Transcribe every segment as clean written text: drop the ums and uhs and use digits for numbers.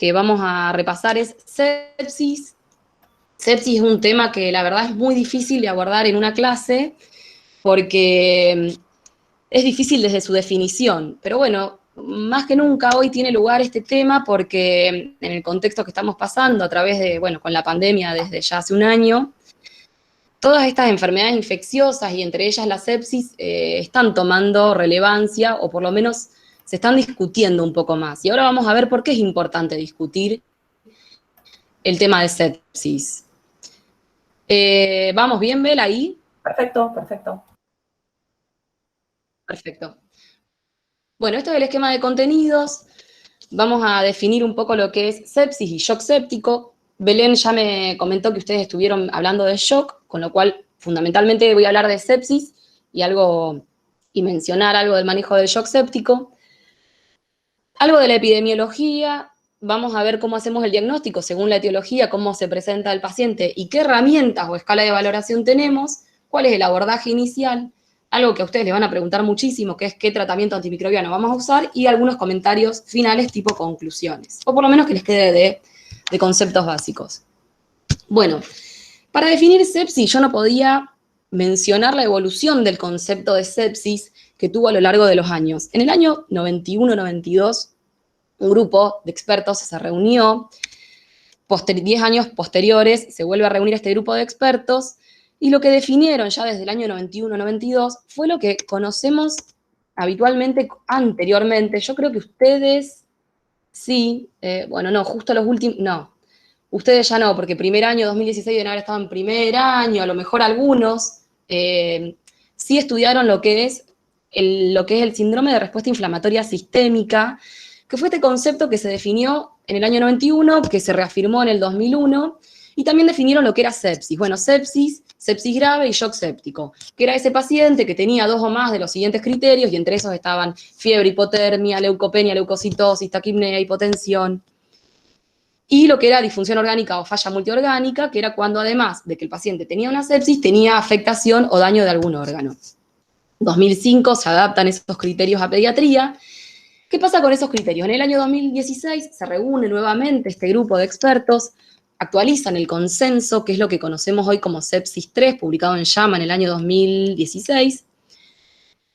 que vamos a repasar es sepsis. Sepsis es un tema que la verdad es muy difícil de abordar en una clase porque es difícil desde su definición. Pero bueno, más que nunca hoy tiene lugar este tema porque en el contexto que estamos pasando a través de, bueno, con la pandemia desde ya hace un año, todas estas enfermedades infecciosas y entre ellas la sepsis están tomando relevancia o por lo menos se están discutiendo un poco más. Y ahora vamos a ver por qué es importante discutir el tema de sepsis. ¿Vamos bien, Bel, ahí? Perfecto, perfecto. Perfecto. Bueno, esto es el esquema de contenidos. Vamos a definir un poco lo que es sepsis y shock séptico. Belén ya me comentó que ustedes estuvieron hablando de shock, con lo cual fundamentalmente voy a hablar de sepsis y mencionar algo del manejo del shock séptico. Algo de la epidemiología, vamos a ver cómo hacemos el diagnóstico según la etiología, cómo se presenta el paciente y qué herramientas o escala de valoración tenemos, cuál es el abordaje inicial, algo que a ustedes les van a preguntar muchísimo, que es qué tratamiento antimicrobiano vamos a usar, y algunos comentarios finales tipo conclusiones, o por lo menos que les quede de conceptos básicos. Bueno, para definir sepsis yo no podía mencionar la evolución del concepto de sepsis que tuvo a lo largo de los años. En el año 91-92, un grupo de expertos se reunió, 10 años posteriores se vuelve a reunir este grupo de expertos, y lo que definieron ya desde el año 91-92 fue lo que conocemos habitualmente anteriormente. Yo creo que ustedes sí, bueno, no, justo los últimos, no, ustedes ya no, porque primer año, 2016, deben haber estado en primer año, a lo mejor algunos, sí estudiaron lo que es el síndrome de respuesta inflamatoria sistémica, que fue este concepto que se definió en el año 91, que se reafirmó en el 2001, y también definieron lo que era sepsis. Bueno, sepsis, sepsis grave y shock séptico, que era ese paciente que tenía 2 o más de los siguientes criterios, y entre esos estaban fiebre, hipotermia, leucopenia, leucocitosis, taquipnea, hipotensión, y lo que era disfunción orgánica o falla multiorgánica, que era cuando además de que el paciente tenía una sepsis, tenía afectación o daño de algún órgano. 2005 se adaptan esos criterios a pediatría. ¿Qué pasa con esos criterios? En el año 2016 se reúne nuevamente este grupo de expertos, actualizan el consenso, que es lo que conocemos hoy como sepsis 3, publicado en JAMA en el año 2016,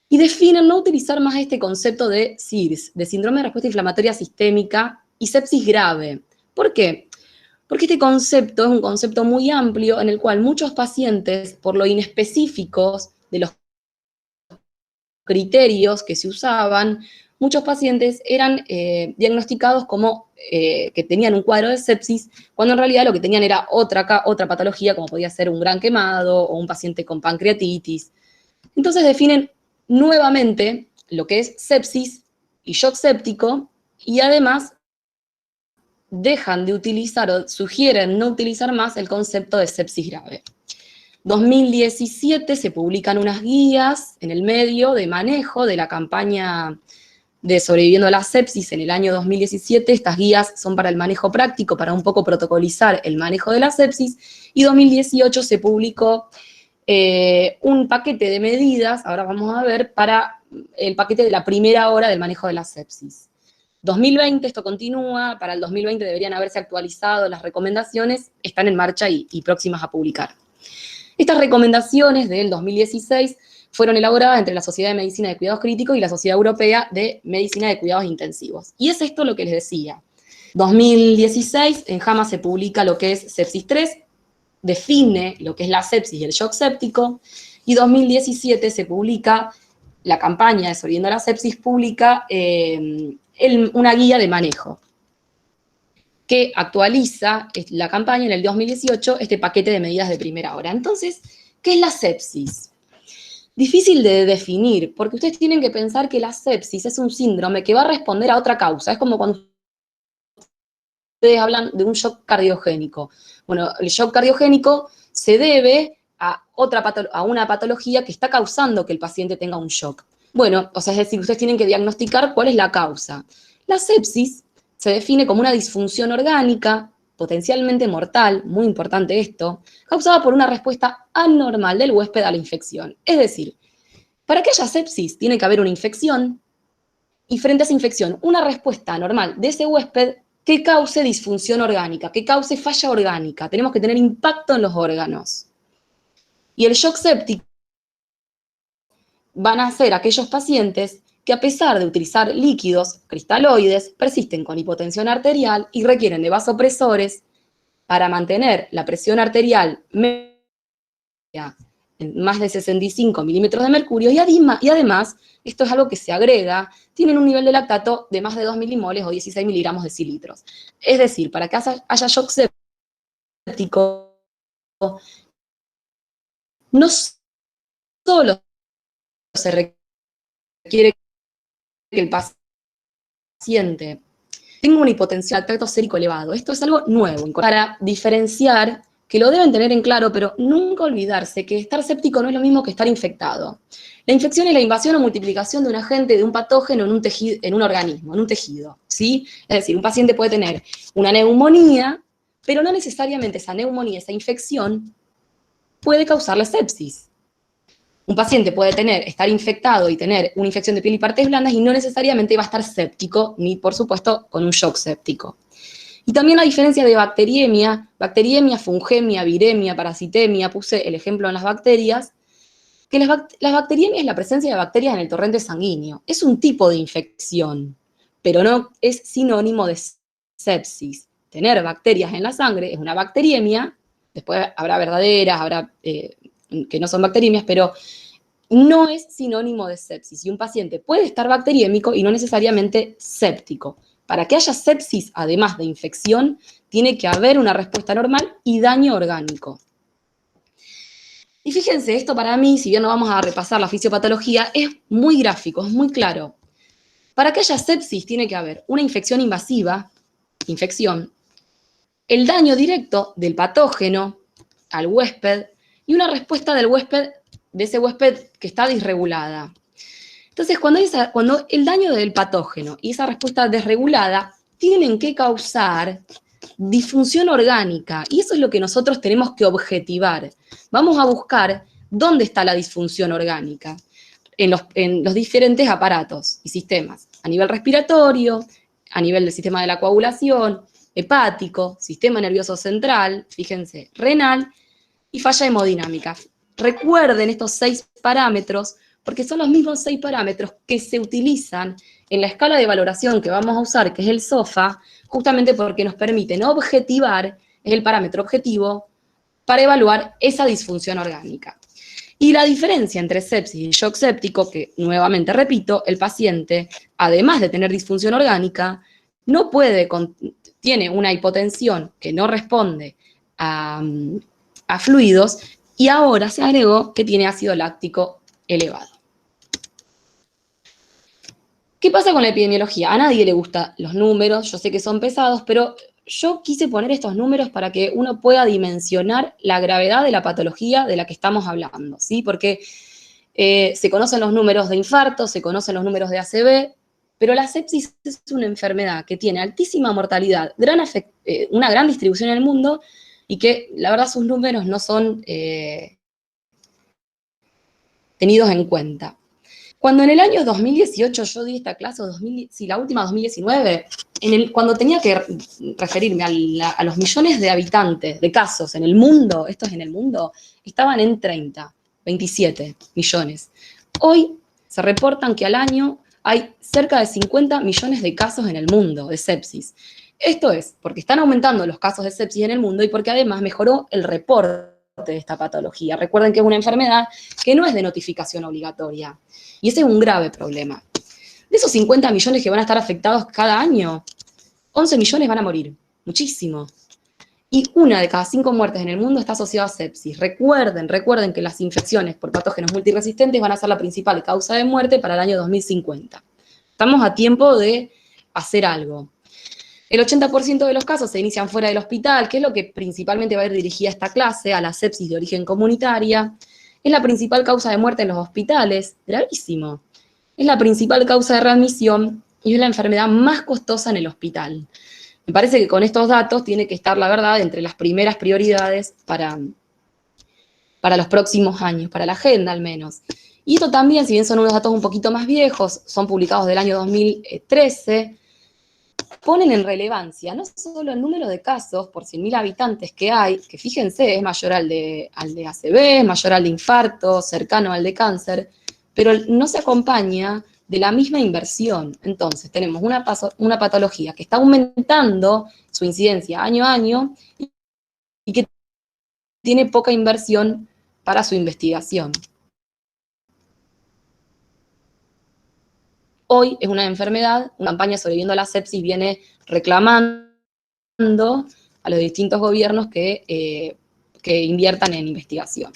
y definen no utilizar más este concepto de SIRS, de síndrome de respuesta inflamatoria sistémica, y sepsis grave. ¿Por qué? Porque este concepto es un concepto muy amplio en el cual muchos pacientes, por lo inespecíficos de los criterios que se usaban, muchos pacientes eran diagnosticados como que tenían un cuadro de sepsis, cuando en realidad lo que tenían era otra patología, como podía ser un gran quemado o un paciente con pancreatitis. Entonces definen nuevamente lo que es sepsis y shock séptico, y además dejan de utilizar o sugieren no utilizar más el concepto de sepsis grave. 2017 se publican unas guías en el medio de manejo de la campaña de sobreviviendo a la sepsis en el año 2017. Estas guías son para el manejo práctico, para un poco protocolizar el manejo de la sepsis, y 2018 se publicó un paquete de medidas, ahora vamos a ver, para el paquete de la primera hora del manejo de la sepsis. 2020 esto continúa, para el 2020 deberían haberse actualizado las recomendaciones, están en marcha y próximas a publicar. Estas recomendaciones del 2016 fueron elaboradas entre la Sociedad de Medicina de Cuidados Críticos y la Sociedad Europea de Medicina de Cuidados Intensivos. Y es esto lo que les decía. 2016 en JAMA se publica lo que es sepsis 3, define lo que es la sepsis y el shock séptico, y 2017 se publica la campaña de Sobreviviendo a la Sepsis, publica una guía de manejo que actualiza la campaña en el 2018, este paquete de medidas de primera hora. Entonces, ¿qué es la sepsis? Difícil de definir, porque ustedes tienen que pensar que la sepsis es un síndrome que va a responder a otra causa. Es como cuando ustedes hablan de un shock cardiogénico. Bueno, el shock cardiogénico se debe a una patología que está causando que el paciente tenga un shock. Bueno, o sea, es decir, ustedes tienen que diagnosticar cuál es la causa. La sepsis se define como una disfunción orgánica, potencialmente mortal, muy importante esto, causada por una respuesta anormal del huésped a la infección. Es decir, para que haya sepsis tiene que haber una infección, y frente a esa infección, una respuesta anormal de ese huésped que cause disfunción orgánica, que cause falla orgánica. Tenemos que tener impacto en los órganos. Y el shock séptico van a ser aquellos pacientes que a pesar de utilizar líquidos cristaloides, persisten con hipotensión arterial y requieren de vasopresores para mantener la presión arterial media en más de 65 milímetros de mercurio y además, esto es algo que se agrega, tienen un nivel de lactato de más de 2 milimoles o 16 miligramos de decilitros. Es decir, para que haya shock séptico, no solo se requiere que el paciente tenga una hipotensión al tracto sérico elevado. Esto es algo nuevo para diferenciar, que lo deben tener en claro, pero nunca olvidarse que estar séptico no es lo mismo que estar infectado. La infección es la invasión o multiplicación de un agente, de un patógeno en un tejido, en un organismo, en un tejido, ¿sí? Es decir, un paciente puede tener una neumonía, pero no necesariamente esa neumonía, esa infección, puede causarle sepsis. Un paciente puede estar infectado y tener una infección de piel y partes blandas y no necesariamente va a estar séptico, ni por supuesto con un shock séptico. Y también la diferencia de bacteriemia, fungemia, viremia, parasitemia, puse el ejemplo en las bacterias, que las bacteriemia es la presencia de bacterias en el torrente sanguíneo. Es un tipo de infección, pero no es sinónimo de sepsis. Tener bacterias en la sangre es una bacteriemia, después habrá verdaderas, habrá que no son bacteriemias, pero no es sinónimo de sepsis. Y un paciente puede estar bacteriémico y no necesariamente séptico. Para que haya sepsis, además de infección, tiene que haber una respuesta normal y daño orgánico. Y fíjense, esto para mí, si bien no vamos a repasar la fisiopatología, es muy gráfico, es muy claro. Para que haya sepsis tiene que haber una infección invasiva, el daño directo del patógeno al huésped y una respuesta del huésped, de ese huésped que está disregulada. Entonces, cuando el daño del patógeno y esa respuesta desregulada tienen que causar disfunción orgánica, y eso es lo que nosotros tenemos que objetivar. Vamos a buscar dónde está la disfunción orgánica en los diferentes aparatos y sistemas, a nivel respiratorio, a nivel del sistema de la coagulación, hepático, sistema nervioso central, fíjense, renal y falla hemodinámica. Recuerden estos 6 parámetros porque son los mismos 6 parámetros que se utilizan en la escala de valoración que vamos a usar, que es el SOFA, justamente porque nos permiten objetivar, es el parámetro objetivo, para evaluar esa disfunción orgánica. Y la diferencia entre sepsis y shock séptico, que nuevamente repito, el paciente, además de tener disfunción orgánica, tiene una hipotensión que no responde a fluidos y ahora se agregó que tiene ácido láctico elevado. ¿Qué pasa con la epidemiología? A nadie le gustan los números, yo sé que son pesados, pero yo quise poner estos números para que uno pueda dimensionar la gravedad de la patología de la que estamos hablando, ¿sí? Porque se conocen los números de infarto, se conocen los números de ACV, pero la sepsis es una enfermedad que tiene altísima mortalidad, una gran distribución en el mundo y que la verdad sus números no son tenidos en cuenta. Cuando en el año 2018 yo di esta clase, la última 2019, cuando tenía que referirme a los millones de habitantes, de casos en el mundo, estos en el mundo, estaban en 27 millones. Hoy se reportan que al año hay cerca de 50 millones de casos en el mundo de sepsis. Esto es porque están aumentando los casos de sepsis en el mundo y porque además mejoró el reporte de esta patología. Recuerden que es una enfermedad que no es de notificación obligatoria. Y ese es un grave problema. De esos 50 millones que van a estar afectados cada año, 11 millones van a morir. Muchísimo. Y 1 de cada 5 muertes en el mundo está asociada a sepsis. Recuerden que las infecciones por patógenos multiresistentes van a ser la principal causa de muerte para el año 2050. Estamos a tiempo de hacer algo. El 80% de los casos se inician fuera del hospital, que es lo que principalmente va a ir dirigida esta clase, a la sepsis de origen comunitaria. Es la principal causa de muerte en los hospitales, gravísimo. Es la principal causa de readmisión y es la enfermedad más costosa en el hospital. Me parece que con estos datos tiene que estar, la verdad, entre las primeras prioridades para los próximos años, para la agenda al menos. Y esto también, si bien son unos datos un poquito más viejos, son publicados del año 2013, ponen en relevancia no solo el número de casos por 100.000 habitantes que hay, que fíjense, es mayor al de ACV, es mayor al de infarto, cercano al de cáncer, pero no se acompaña de la misma inversión. Entonces, tenemos una patología que está aumentando su incidencia año a año y que tiene poca inversión para su investigación. Hoy es una enfermedad, una campaña sobreviviendo a la sepsis viene reclamando a los distintos gobiernos que inviertan en investigación.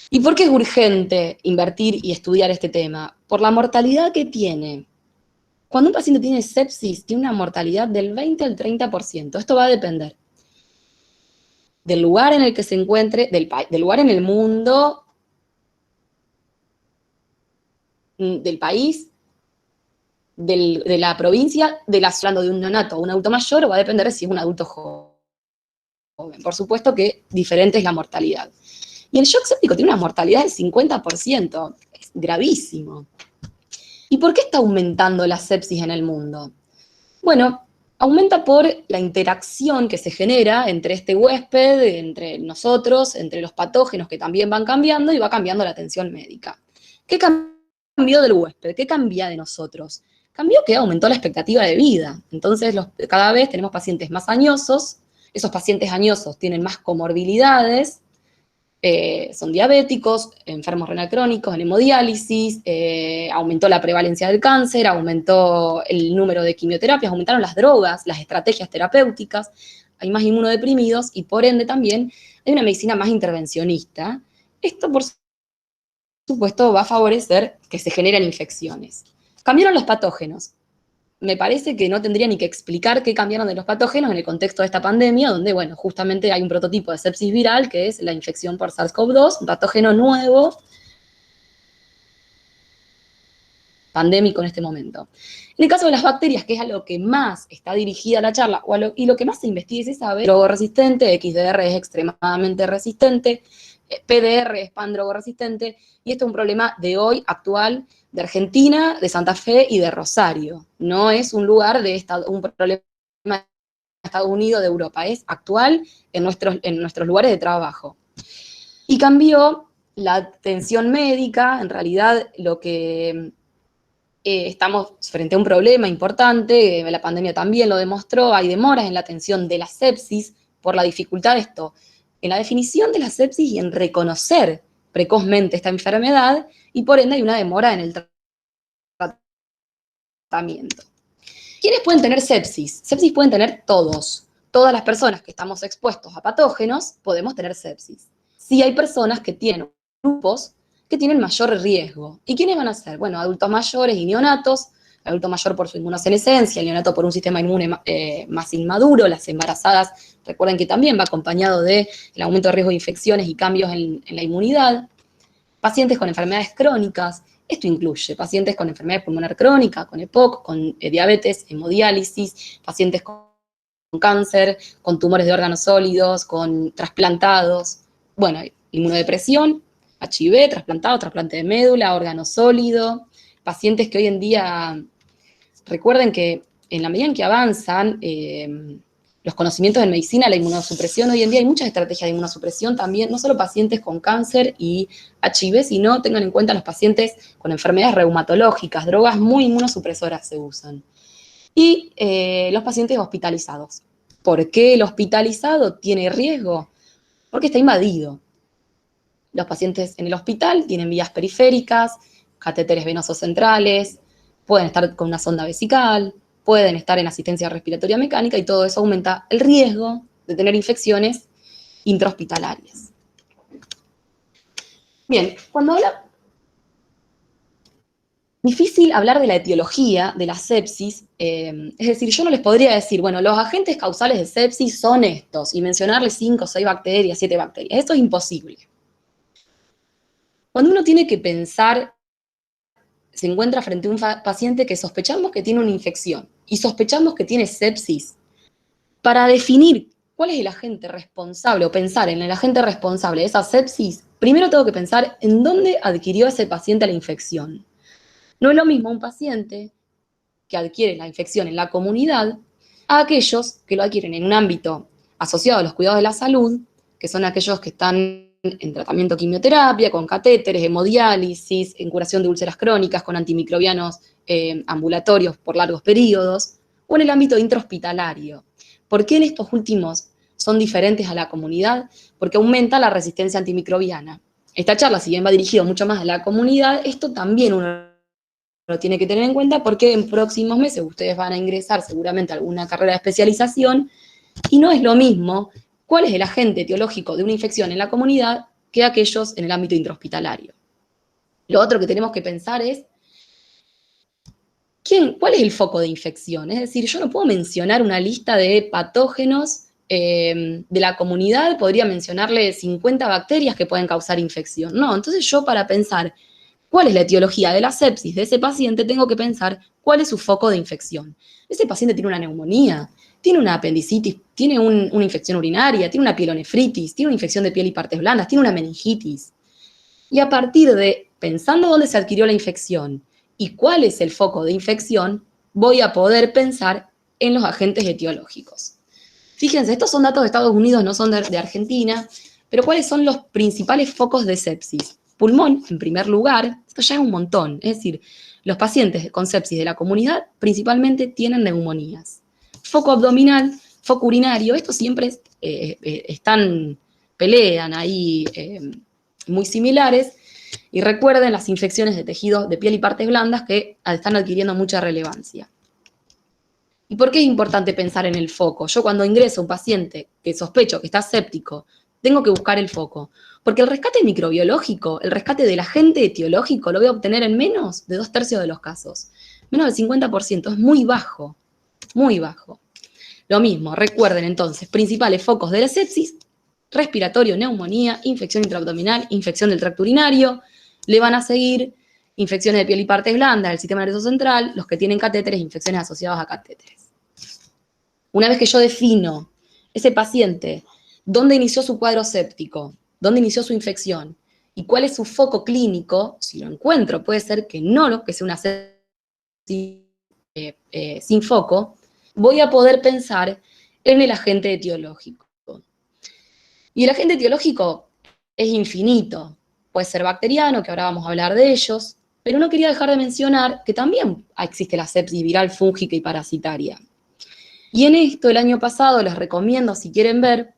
¿Y por qué es urgente invertir y estudiar este tema? Por la mortalidad que tiene. Cuando un paciente tiene sepsis, tiene una mortalidad del 20 al 30%. Esto va a depender del lugar en el que se encuentre, del lugar en el mundo, del país, de la provincia, hablando de un neonato o un adulto mayor, o va a depender de si es un adulto joven. Por supuesto que diferente es la mortalidad. Y el shock séptico tiene una mortalidad del 50%, es gravísimo. ¿Y por qué está aumentando la sepsis en el mundo? Bueno, aumenta por la interacción que se genera entre este huésped, entre nosotros, entre los patógenos que también van cambiando y va cambiando la atención médica. ¿Qué cambió del huésped? ¿Qué cambia de nosotros? Cambió que aumentó la expectativa de vida. Entonces, cada vez tenemos pacientes más añosos, esos pacientes añosos tienen más comorbilidades, son diabéticos, enfermos renal crónicos, en hemodiálisis, aumentó la prevalencia del cáncer, aumentó el número de quimioterapias, aumentaron las drogas, las estrategias terapéuticas, hay más inmunodeprimidos y por ende también hay una medicina más intervencionista. Esto, por supuesto, va a favorecer que se generen infecciones. Cambiaron los patógenos. Me parece que no tendría ni que explicar qué cambiaron de los patógenos en el contexto de esta pandemia, donde, bueno, justamente hay un prototipo de sepsis viral, que es la infección por SARS-CoV-2, un patógeno nuevo, pandémico en este momento. En el caso de las bacterias, que es a lo que más está dirigida la charla, y lo que más se investiga y se sabe, drogoresistente, XDR es extremadamente resistente, PDR es pan-drogoresistente, y esto es un problema de hoy, actual, de Argentina, de Santa Fe y de Rosario. No es un lugar un problema de Estados Unidos, de Europa, es actual en nuestros lugares de trabajo. Y cambió la atención médica, en realidad lo que estamos frente a un problema importante, la pandemia también lo demostró, hay demoras en la atención de la sepsis por la dificultad de esto, en la definición de la sepsis y en reconocer precozmente esta enfermedad, y por ende hay una demora en el tratamiento. ¿Quiénes pueden tener sepsis? Sepsis pueden tener todos. Todas las personas que estamos expuestos a patógenos podemos tener sepsis. Sí hay personas que tienen grupos que tienen mayor riesgo. ¿Y quiénes van a ser? Bueno, adultos mayores y neonatos, el adulto mayor por su inmunosenescencia, el neonato por un sistema inmune más inmaduro, las embarazadas, recuerden que también va acompañado del aumento de riesgo de infecciones y cambios en la inmunidad, pacientes con enfermedades crónicas, esto incluye pacientes con enfermedad pulmonar crónica, con EPOC, con diabetes, hemodiálisis, pacientes con cáncer, con tumores de órganos sólidos, con trasplantados, bueno, inmunodepresión, HIV, trasplantado, trasplante de médula, órgano sólido, pacientes que hoy en día, recuerden que en la medida en que avanzan los conocimientos en medicina, la inmunosupresión, hoy en día hay muchas estrategias de inmunosupresión también, no solo pacientes con cáncer y HIV, sino tengan en cuenta los pacientes con enfermedades reumatológicas, drogas muy inmunosupresoras se usan. Y los pacientes hospitalizados. ¿Por qué el hospitalizado tiene riesgo? Porque está invadido. Los pacientes en el hospital tienen vías periféricas, catéteres venosos centrales, pueden estar con una sonda vesical, pueden estar en asistencia respiratoria mecánica y todo eso aumenta el riesgo de tener infecciones intrahospitalarias. Bien, cuando habla... Difícil hablar de la etiología de la sepsis, es decir, yo no les podría decir, bueno, los agentes causales de sepsis son estos, y mencionarles 5, 6 bacterias, 7 bacterias. Esto es imposible. Cuando uno tiene que pensar, se encuentra frente a un paciente que sospechamos que tiene una infección y sospechamos que tiene sepsis, para definir cuál es el agente responsable o pensar en el agente responsable de esa sepsis, primero tengo que pensar en dónde adquirió ese paciente la infección. No es lo mismo un paciente que adquieren la infección en la comunidad a aquellos que lo adquieren en un ámbito asociado a los cuidados de la salud, que son aquellos que están en tratamiento quimioterapia, con catéteres, hemodiálisis, en curación de úlceras crónicas, con antimicrobianos ambulatorios por largos periodos, o en el ámbito intrahospitalario. ¿Por qué en estos últimos son diferentes a la comunidad? Porque aumenta la resistencia antimicrobiana. Esta charla, si bien va dirigido mucho más a la comunidad, esto también uno lo tiene que tener en cuenta porque en próximos meses ustedes van a ingresar seguramente a alguna carrera de especialización y no es lo mismo cuál es el agente etiológico de una infección en la comunidad que aquellos en el ámbito intrahospitalario. Lo otro que tenemos que pensar es ¿cuál es el foco de infección? Es decir, yo no puedo mencionar una lista de patógenos de la comunidad, podría mencionarle 50 bacterias que pueden causar infección. No, entonces yo para pensar cuál es la etiología de la sepsis de ese paciente, tengo que pensar cuál es su foco de infección. Ese paciente tiene una neumonía, tiene una apendicitis, tiene una infección urinaria, tiene una pielonefritis, tiene una infección de piel y partes blandas, tiene una meningitis. Y a partir de, pensando dónde se adquirió la infección y cuál es el foco de infección, voy a poder pensar en los agentes etiológicos. Fíjense, estos son datos de Estados Unidos, no son de Argentina, pero ¿cuáles son los principales focos de sepsis? Pulmón, en primer lugar, esto ya es un montón, es decir, los pacientes con sepsis de la comunidad principalmente tienen neumonías. Foco abdominal, foco urinario, estos siempre pelean ahí muy similares, y recuerden las infecciones de tejidos de piel y partes blandas que están adquiriendo mucha relevancia. ¿Y por qué es importante pensar en el foco? Yo cuando ingreso a un paciente que sospecho que está séptico, tengo que buscar el foco. Porque el rescate microbiológico, el rescate del agente etiológico, lo voy a obtener en menos de 2/3 de los casos. Menos del 50%, es muy bajo, muy bajo. Lo mismo, recuerden entonces, principales focos de la sepsis: respiratorio, neumonía, infección intraabdominal, infección del tracto urinario. Le van a seguir infecciones de piel y partes blandas, del sistema nervioso central, los que tienen catéteres, infecciones asociadas a catéteres. Una vez que yo defino ese paciente, dónde inició su cuadro séptico, dónde inició su infección y cuál es su foco clínico, si lo encuentro, puede ser que no, que sea una sepsis sin foco, voy a poder pensar en el agente etiológico. Y el agente etiológico es infinito. Puede ser bacteriano, que ahora vamos a hablar de ellos, pero no quería dejar de mencionar que también existe la sepsis viral, fúngica y parasitaria. Y en esto, el año pasado, les recomiendo, si quieren ver,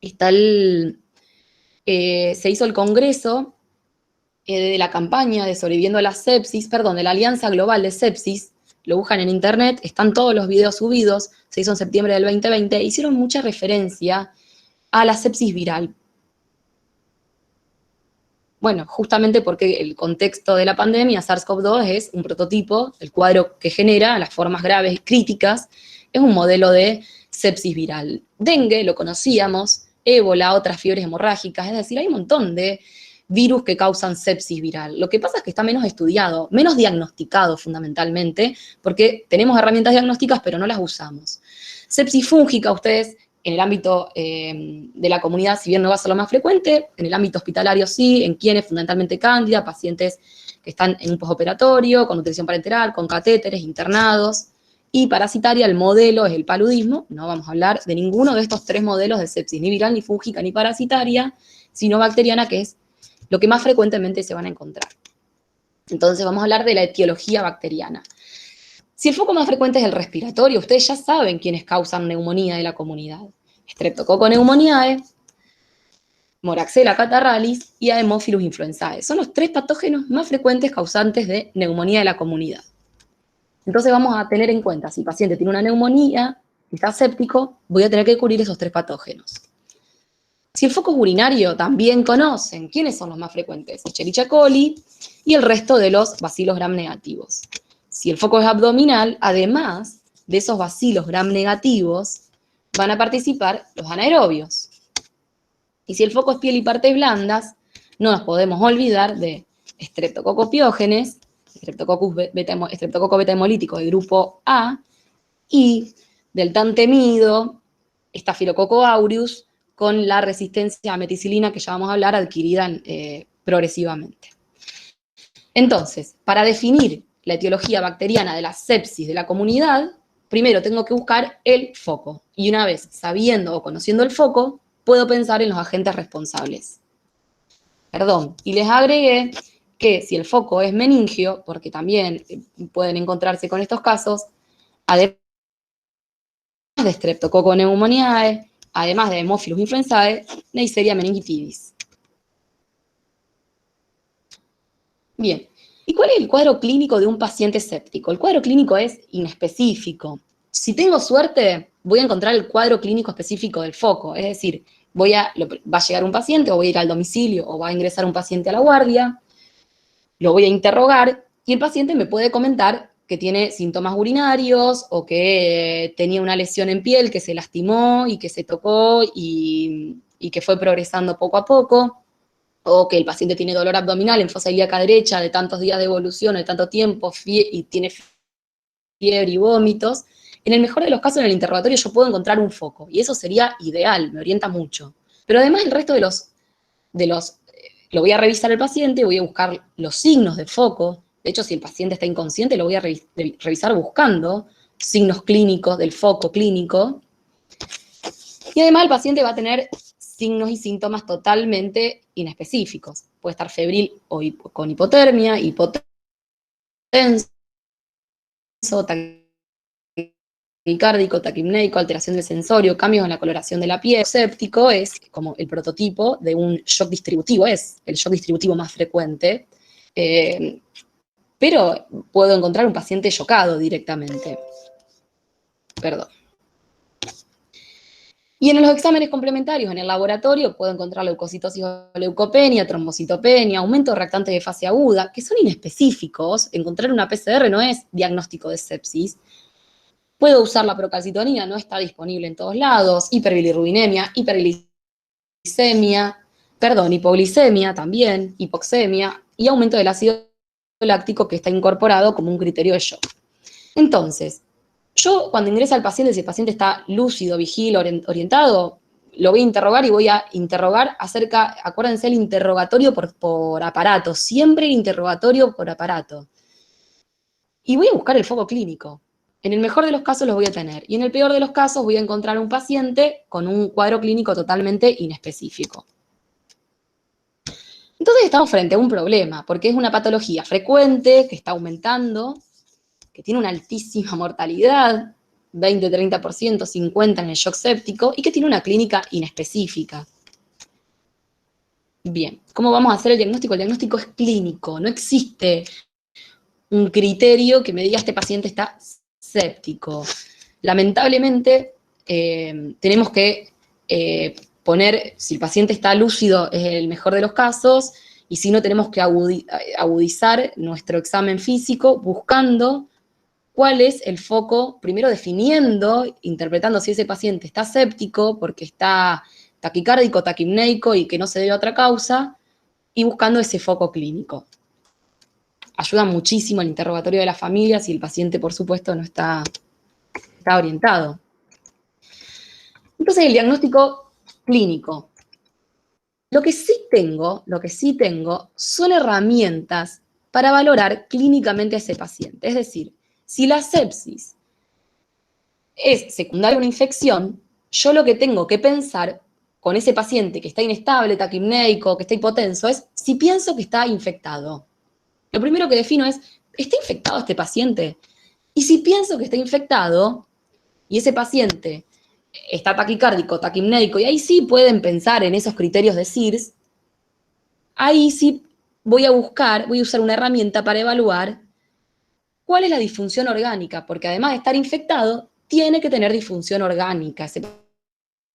se hizo el congreso de la campaña de sobreviviendo a la sepsis, perdón, de la Alianza Global de Sepsis. Lo buscan en internet, están todos los videos subidos, se hizo en septiembre del 2020, hicieron mucha referencia a la sepsis viral. Bueno, justamente porque el contexto de la pandemia, SARS-CoV-2 es un prototipo, el cuadro que genera las formas graves y críticas, es un modelo de sepsis viral. Dengue, lo conocíamos, ébola, otras fiebres hemorrágicas, es decir, hay un montón de virus que causan sepsis viral. Lo que pasa es que está menos estudiado, menos diagnosticado fundamentalmente, porque tenemos herramientas diagnósticas, pero no las usamos. Sepsis fúngica, ustedes en el ámbito de la comunidad, si bien no va a ser lo más frecuente, en el ámbito hospitalario sí, en quienes fundamentalmente cándida, pacientes que están en un postoperatorio, con nutrición parenteral, con catéteres, internados. Y parasitaria, el modelo es el paludismo, no vamos a hablar de ninguno de estos 3 modelos de sepsis, ni viral, ni fúngica, ni parasitaria, sino bacteriana, que es lo que más frecuentemente se van a encontrar. Entonces vamos a hablar de la etiología bacteriana. Si el foco más frecuente es el respiratorio, ustedes ya saben quiénes causan neumonía de la comunidad. Streptococcus pneumoniae, Moraxella catarrhalis y Haemophilus influenzae. Son los 3 patógenos más frecuentes causantes de neumonía de la comunidad. Entonces vamos a tener en cuenta, si el paciente tiene una neumonía y está séptico, voy a tener que cubrir esos 3 patógenos. Si el foco es urinario, también conocen quiénes son los más frecuentes: Escherichia coli y el resto de los bacilos gram negativos. Si el foco es abdominal, además de esos bacilos gram negativos, van a participar los anaerobios. Y si el foco es piel y partes blandas, no nos podemos olvidar de Streptococcus pyogenes, Streptococcus beta hemolítico de grupo A, y del tan temido Staphylococcus aureus, con la resistencia a meticilina que ya vamos a hablar, adquirida progresivamente. Entonces, para definir la etiología bacteriana de la sepsis de la comunidad, primero tengo que buscar el foco. Y una vez sabiendo o conociendo el foco, puedo pensar en los agentes responsables. Perdón, y les agregué que si el foco es meningio, porque también pueden encontrarse con estos casos, además de Streptococcus pneumoniae, además de Haemophilus influenzae, Neisseria meningitidis. Bien, ¿y cuál es el cuadro clínico de un paciente séptico? El cuadro clínico es inespecífico. Si tengo suerte, voy a encontrar el cuadro clínico específico del foco, es decir, va a llegar un paciente, o voy a ir al domicilio, o va a ingresar un paciente a la guardia, lo voy a interrogar, y el paciente me puede comentar que tiene síntomas urinarios, o que tenía una lesión en piel, que se lastimó, y que se tocó, y que fue progresando poco a poco, o que el paciente tiene dolor abdominal en fosa ilíaca derecha de tantos días de evolución, de tanto tiempo, y tiene fiebre y vómitos. En el mejor de los casos, en el interrogatorio yo puedo encontrar un foco, y eso sería ideal, me orienta mucho. Pero además el resto lo voy a revisar al paciente, voy a buscar los signos del foco. De hecho, si el paciente está inconsciente, lo voy a revisar buscando signos clínicos del foco clínico. Y además el paciente va a tener signos y síntomas totalmente inespecíficos. Puede estar febril o con hipotermia, hipotenso, taquicárdico, taquipneico, alteración del sensorio, cambios en la coloración de la piel. Séptico es como el prototipo de un shock distributivo, es el shock distributivo más frecuente, pero puedo encontrar un paciente chocado directamente. Perdón. Y en los exámenes complementarios, en el laboratorio, puedo encontrar leucocitosis o leucopenia, trombocitopenia, aumento de reactantes de fase aguda, que son inespecíficos. Encontrar una PCR no es diagnóstico de sepsis. Puedo usar la procalcitonina, no está disponible en todos lados. Hiperbilirrubinemia, hipoglicemia también, hipoxemia, y aumento del ácido láctico que está incorporado como un criterio de shock. Entonces, yo cuando ingresa al paciente, si el paciente está lúcido, vigil, orientado, lo voy a interrogar y voy a interrogar acerca, acuérdense, el interrogatorio por aparato, siempre el interrogatorio por aparato. Y voy a buscar el foco clínico. En el mejor de los casos los voy a tener, y en el peor de los casos voy a encontrar un paciente con un cuadro clínico totalmente inespecífico. Entonces estamos frente a un problema, porque es una patología frecuente, que está aumentando, que tiene una altísima mortalidad, 20, 30%, 50% en el shock séptico, y que tiene una clínica inespecífica. Bien, ¿cómo vamos a hacer el diagnóstico? El diagnóstico es clínico, no existe un criterio que me diga este paciente está séptico. Lamentablemente, tenemos que poner, si el paciente está lúcido es el mejor de los casos, y si no tenemos que agudizar nuestro examen físico buscando cuál es el foco, primero definiendo, interpretando si ese paciente está séptico porque está taquicárdico, taquipneico y que no se debe a otra causa, y buscando ese foco clínico. Ayuda muchísimo el interrogatorio de la familia si el paciente, por supuesto, no está orientado. Entonces, el diagnóstico clínico. Lo que sí tengo son herramientas para valorar clínicamente a ese paciente. Es decir, si la sepsis es secundaria a una infección, yo lo que tengo que pensar con ese paciente que está inestable, taquipneico, que está hipotenso, es si pienso que está infectado. Lo primero que defino es, ¿está infectado este paciente? Y si pienso que está infectado, y ese paciente está taquicárdico, taquipneico, y ahí sí pueden pensar en esos criterios de SIRS, ahí sí voy a usar una herramienta para evaluar cuál es la disfunción orgánica, porque además de estar infectado, tiene que tener disfunción orgánica ese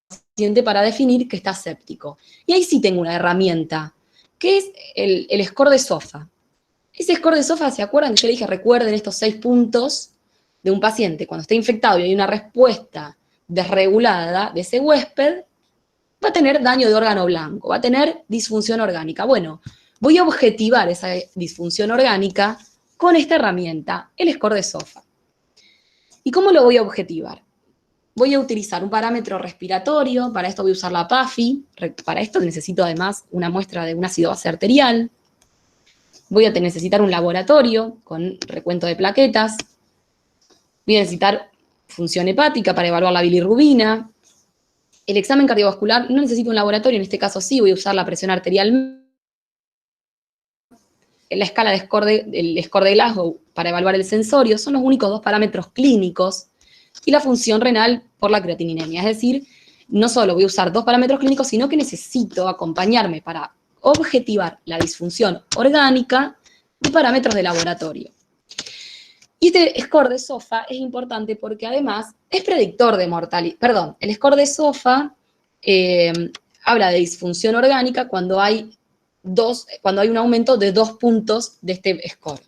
paciente para definir que está séptico. Y ahí sí tengo una herramienta, que es el score de SOFA. Ese score de SOFA, ¿se acuerdan que yo le dije, recuerden estos 6 puntos de un paciente cuando está infectado y hay una respuesta desregulada de ese huésped? Va a tener daño de órgano blanco, va a tener disfunción orgánica. Bueno, voy a objetivar esa disfunción orgánica con esta herramienta, el score de SOFA. ¿Y cómo lo voy a objetivar? Voy a utilizar un parámetro respiratorio, para esto voy a usar la PAFI, para esto necesito además una muestra de un ácido base arterial. voy a necesitar un laboratorio con recuento de plaquetas, voy a necesitar función hepática para evaluar la bilirrubina. El examen cardiovascular no necesito un laboratorio, en este caso sí, voy a usar la presión arterial, la escala de el score de Glasgow para evaluar el sensorio, son los únicos dos parámetros clínicos, y la función renal por la creatininemia. Es decir, no solo voy a usar dos parámetros clínicos, sino que necesito acompañarme para objetivar la disfunción orgánica de parámetros de laboratorio. Y este score de SOFA es importante porque además es predictor de mortalidad. Perdón, el score de SOFA habla de disfunción orgánica cuando hay un aumento de 2 puntos de este score.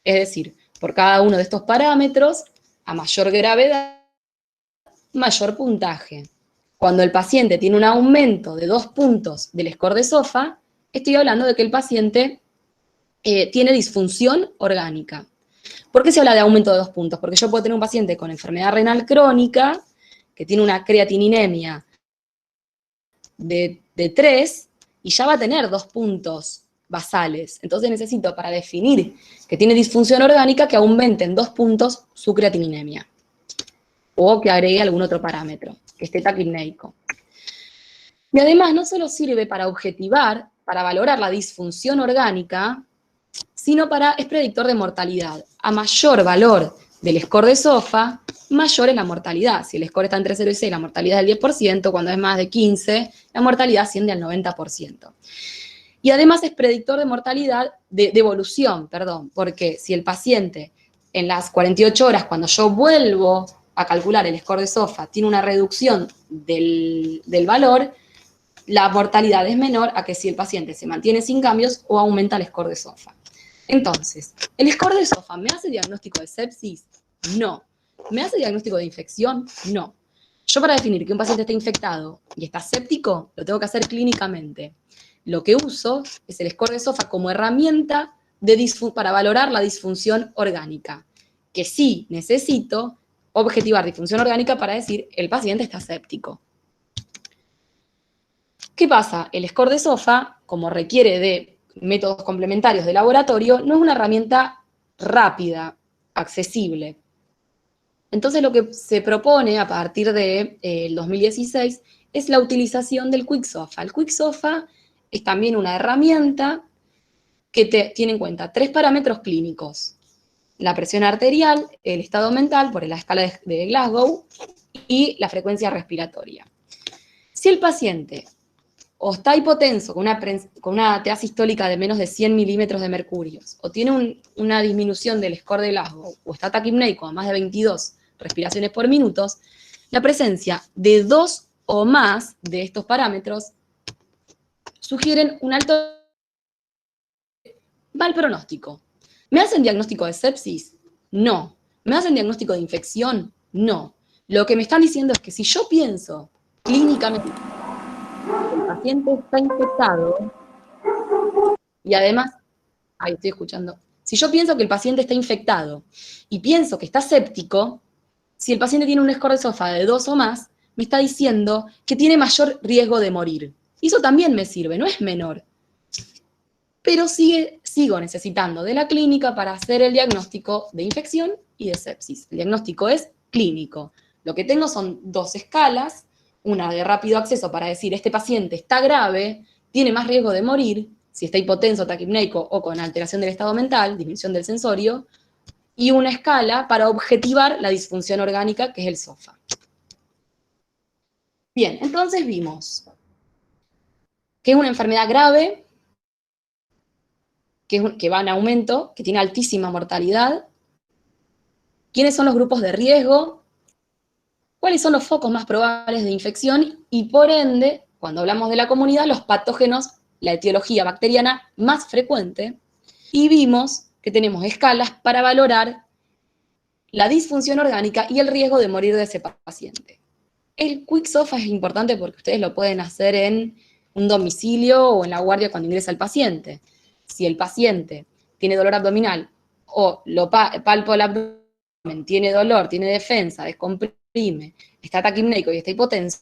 Es decir, por cada uno de estos parámetros, a mayor gravedad, mayor puntaje. Cuando el paciente tiene un aumento de 2 puntos del score de SOFA, estoy hablando de que el paciente tiene disfunción orgánica. ¿Por qué se habla de aumento de 2 puntos? Porque yo puedo tener un paciente con enfermedad renal crónica que tiene una creatininemia de 3 y ya va a tener 2 puntos basales. Entonces necesito, para definir que tiene disfunción orgánica, que aumente en 2 puntos su creatininemia. O que agregue algún otro parámetro, que esté taquipneico. Y además no solo sirve para objetivar, para valorar la disfunción orgánica, sino es predictor de mortalidad. A mayor valor del score de SOFA, mayor es la mortalidad. Si el score está entre 0 y 6, la mortalidad es del 10%, cuando es más de 15, la mortalidad asciende al 90%. Y además es predictor de mortalidad, de evolución, perdón, porque si el paciente en las 48 horas, cuando yo vuelvo a calcular el score de SOFA, tiene una reducción del valor, la mortalidad es menor a que si el paciente se mantiene sin cambios o aumenta el score de SOFA. Entonces, ¿el score de SOFA me hace diagnóstico de sepsis? No. ¿Me hace diagnóstico de infección? No. Yo, para definir que un paciente está infectado y está séptico, lo tengo que hacer clínicamente. Lo que uso es el score de SOFA como herramienta para valorar la disfunción orgánica, que sí necesito objetivar disfunción orgánica para decir el paciente está séptico. ¿Qué pasa? El score de SOFA, como requiere de métodos complementarios de laboratorio, no es una herramienta rápida, accesible. Entonces lo que se propone a partir del 2016 es la utilización del QuickSOFA. El QuickSOFA es también una herramienta que tiene en cuenta 3 parámetros clínicos: la presión arterial, el estado mental por la escala de Glasgow y la frecuencia respiratoria. Si el paciente o está hipotenso con una TA sistólica de menos de 100 milímetros de mercurio, o tiene una disminución del score de Glasgow, o está taquipneico a más de 22 respiraciones por minuto, la presencia de 2 o más de estos parámetros sugieren un alto mal pronóstico. ¿Me hacen diagnóstico de sepsis? No. ¿Me hacen diagnóstico de infección? No. Lo que me están diciendo es que si yo pienso clínicamente que el paciente está infectado, y además, estoy escuchando, si yo pienso que el paciente está infectado y pienso que está séptico, si el paciente tiene un score de SOFA de 2 o más, me está diciendo que tiene mayor riesgo de morir. Y eso también me sirve, no es menor. Pero sigo necesitando de la clínica para hacer el diagnóstico de infección y de sepsis. El diagnóstico es clínico. Lo que tengo son 2 escalas, una de rápido acceso para decir este paciente está grave, tiene más riesgo de morir, si está hipotenso, taquipneico o con alteración del estado mental, disminución del sensorio, y una escala para objetivar la disfunción orgánica, que es el SOFA. Bien, entonces vimos que es una enfermedad grave, que va en aumento, que tiene altísima mortalidad. ¿Quiénes son los grupos de riesgo? ¿Cuáles son los focos más probables de infección? Y por ende, cuando hablamos de la comunidad, los patógenos, la etiología bacteriana más frecuente. Y vimos que tenemos escalas para valorar la disfunción orgánica y el riesgo de morir de ese paciente. El QuickSOFA es importante porque ustedes lo pueden hacer en un domicilio o en la guardia cuando ingresa el paciente. Si el paciente tiene dolor abdominal o lo palpo el abdomen, tiene dolor, tiene defensa, descomprime, está taquipneico y está hipotenso,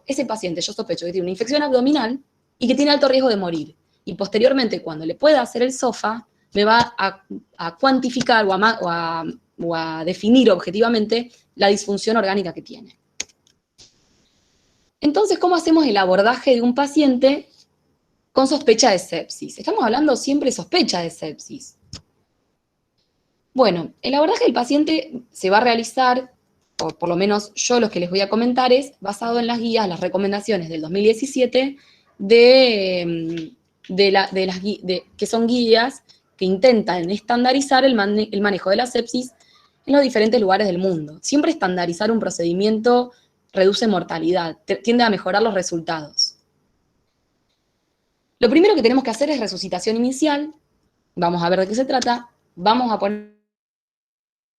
ese paciente yo sospecho que tiene una infección abdominal y que tiene alto riesgo de morir. y posteriormente, cuando le pueda hacer el SOFA, me va a cuantificar o a definir objetivamente la disfunción orgánica que tiene. Entonces, ¿cómo hacemos el abordaje de un paciente con sospecha de sepsis? Estamos hablando siempre de sospecha de sepsis. Bueno, el abordaje del paciente se va a realizar, o por lo menos yo los que les voy a comentar, es basado en las guías, las recomendaciones del 2017 que son guías que intentan estandarizar el manejo de la sepsis en los diferentes lugares del mundo. Siempre estandarizar un procedimiento reduce mortalidad, tiende a mejorar los resultados. Lo primero que tenemos que hacer es resucitación inicial. Vamos a ver de qué se trata. Vamos a poner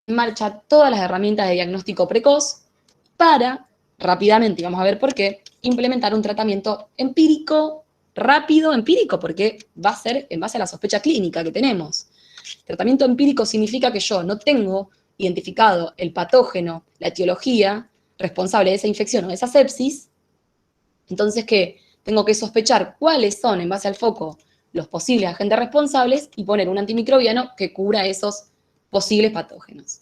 en marcha todas las herramientas de diagnóstico precoz para, rápidamente, y vamos a ver por qué, implementar un tratamiento empírico, rápido, empírico, porque va a ser en base a la sospecha clínica que tenemos. Tratamiento empírico significa que yo no tengo identificado el patógeno, la etiología responsable de esa infección o de esa sepsis, entonces, ¿qué? Tengo que sospechar cuáles son, en base al foco, los posibles agentes responsables y poner un antimicrobiano que cubra esos posibles patógenos.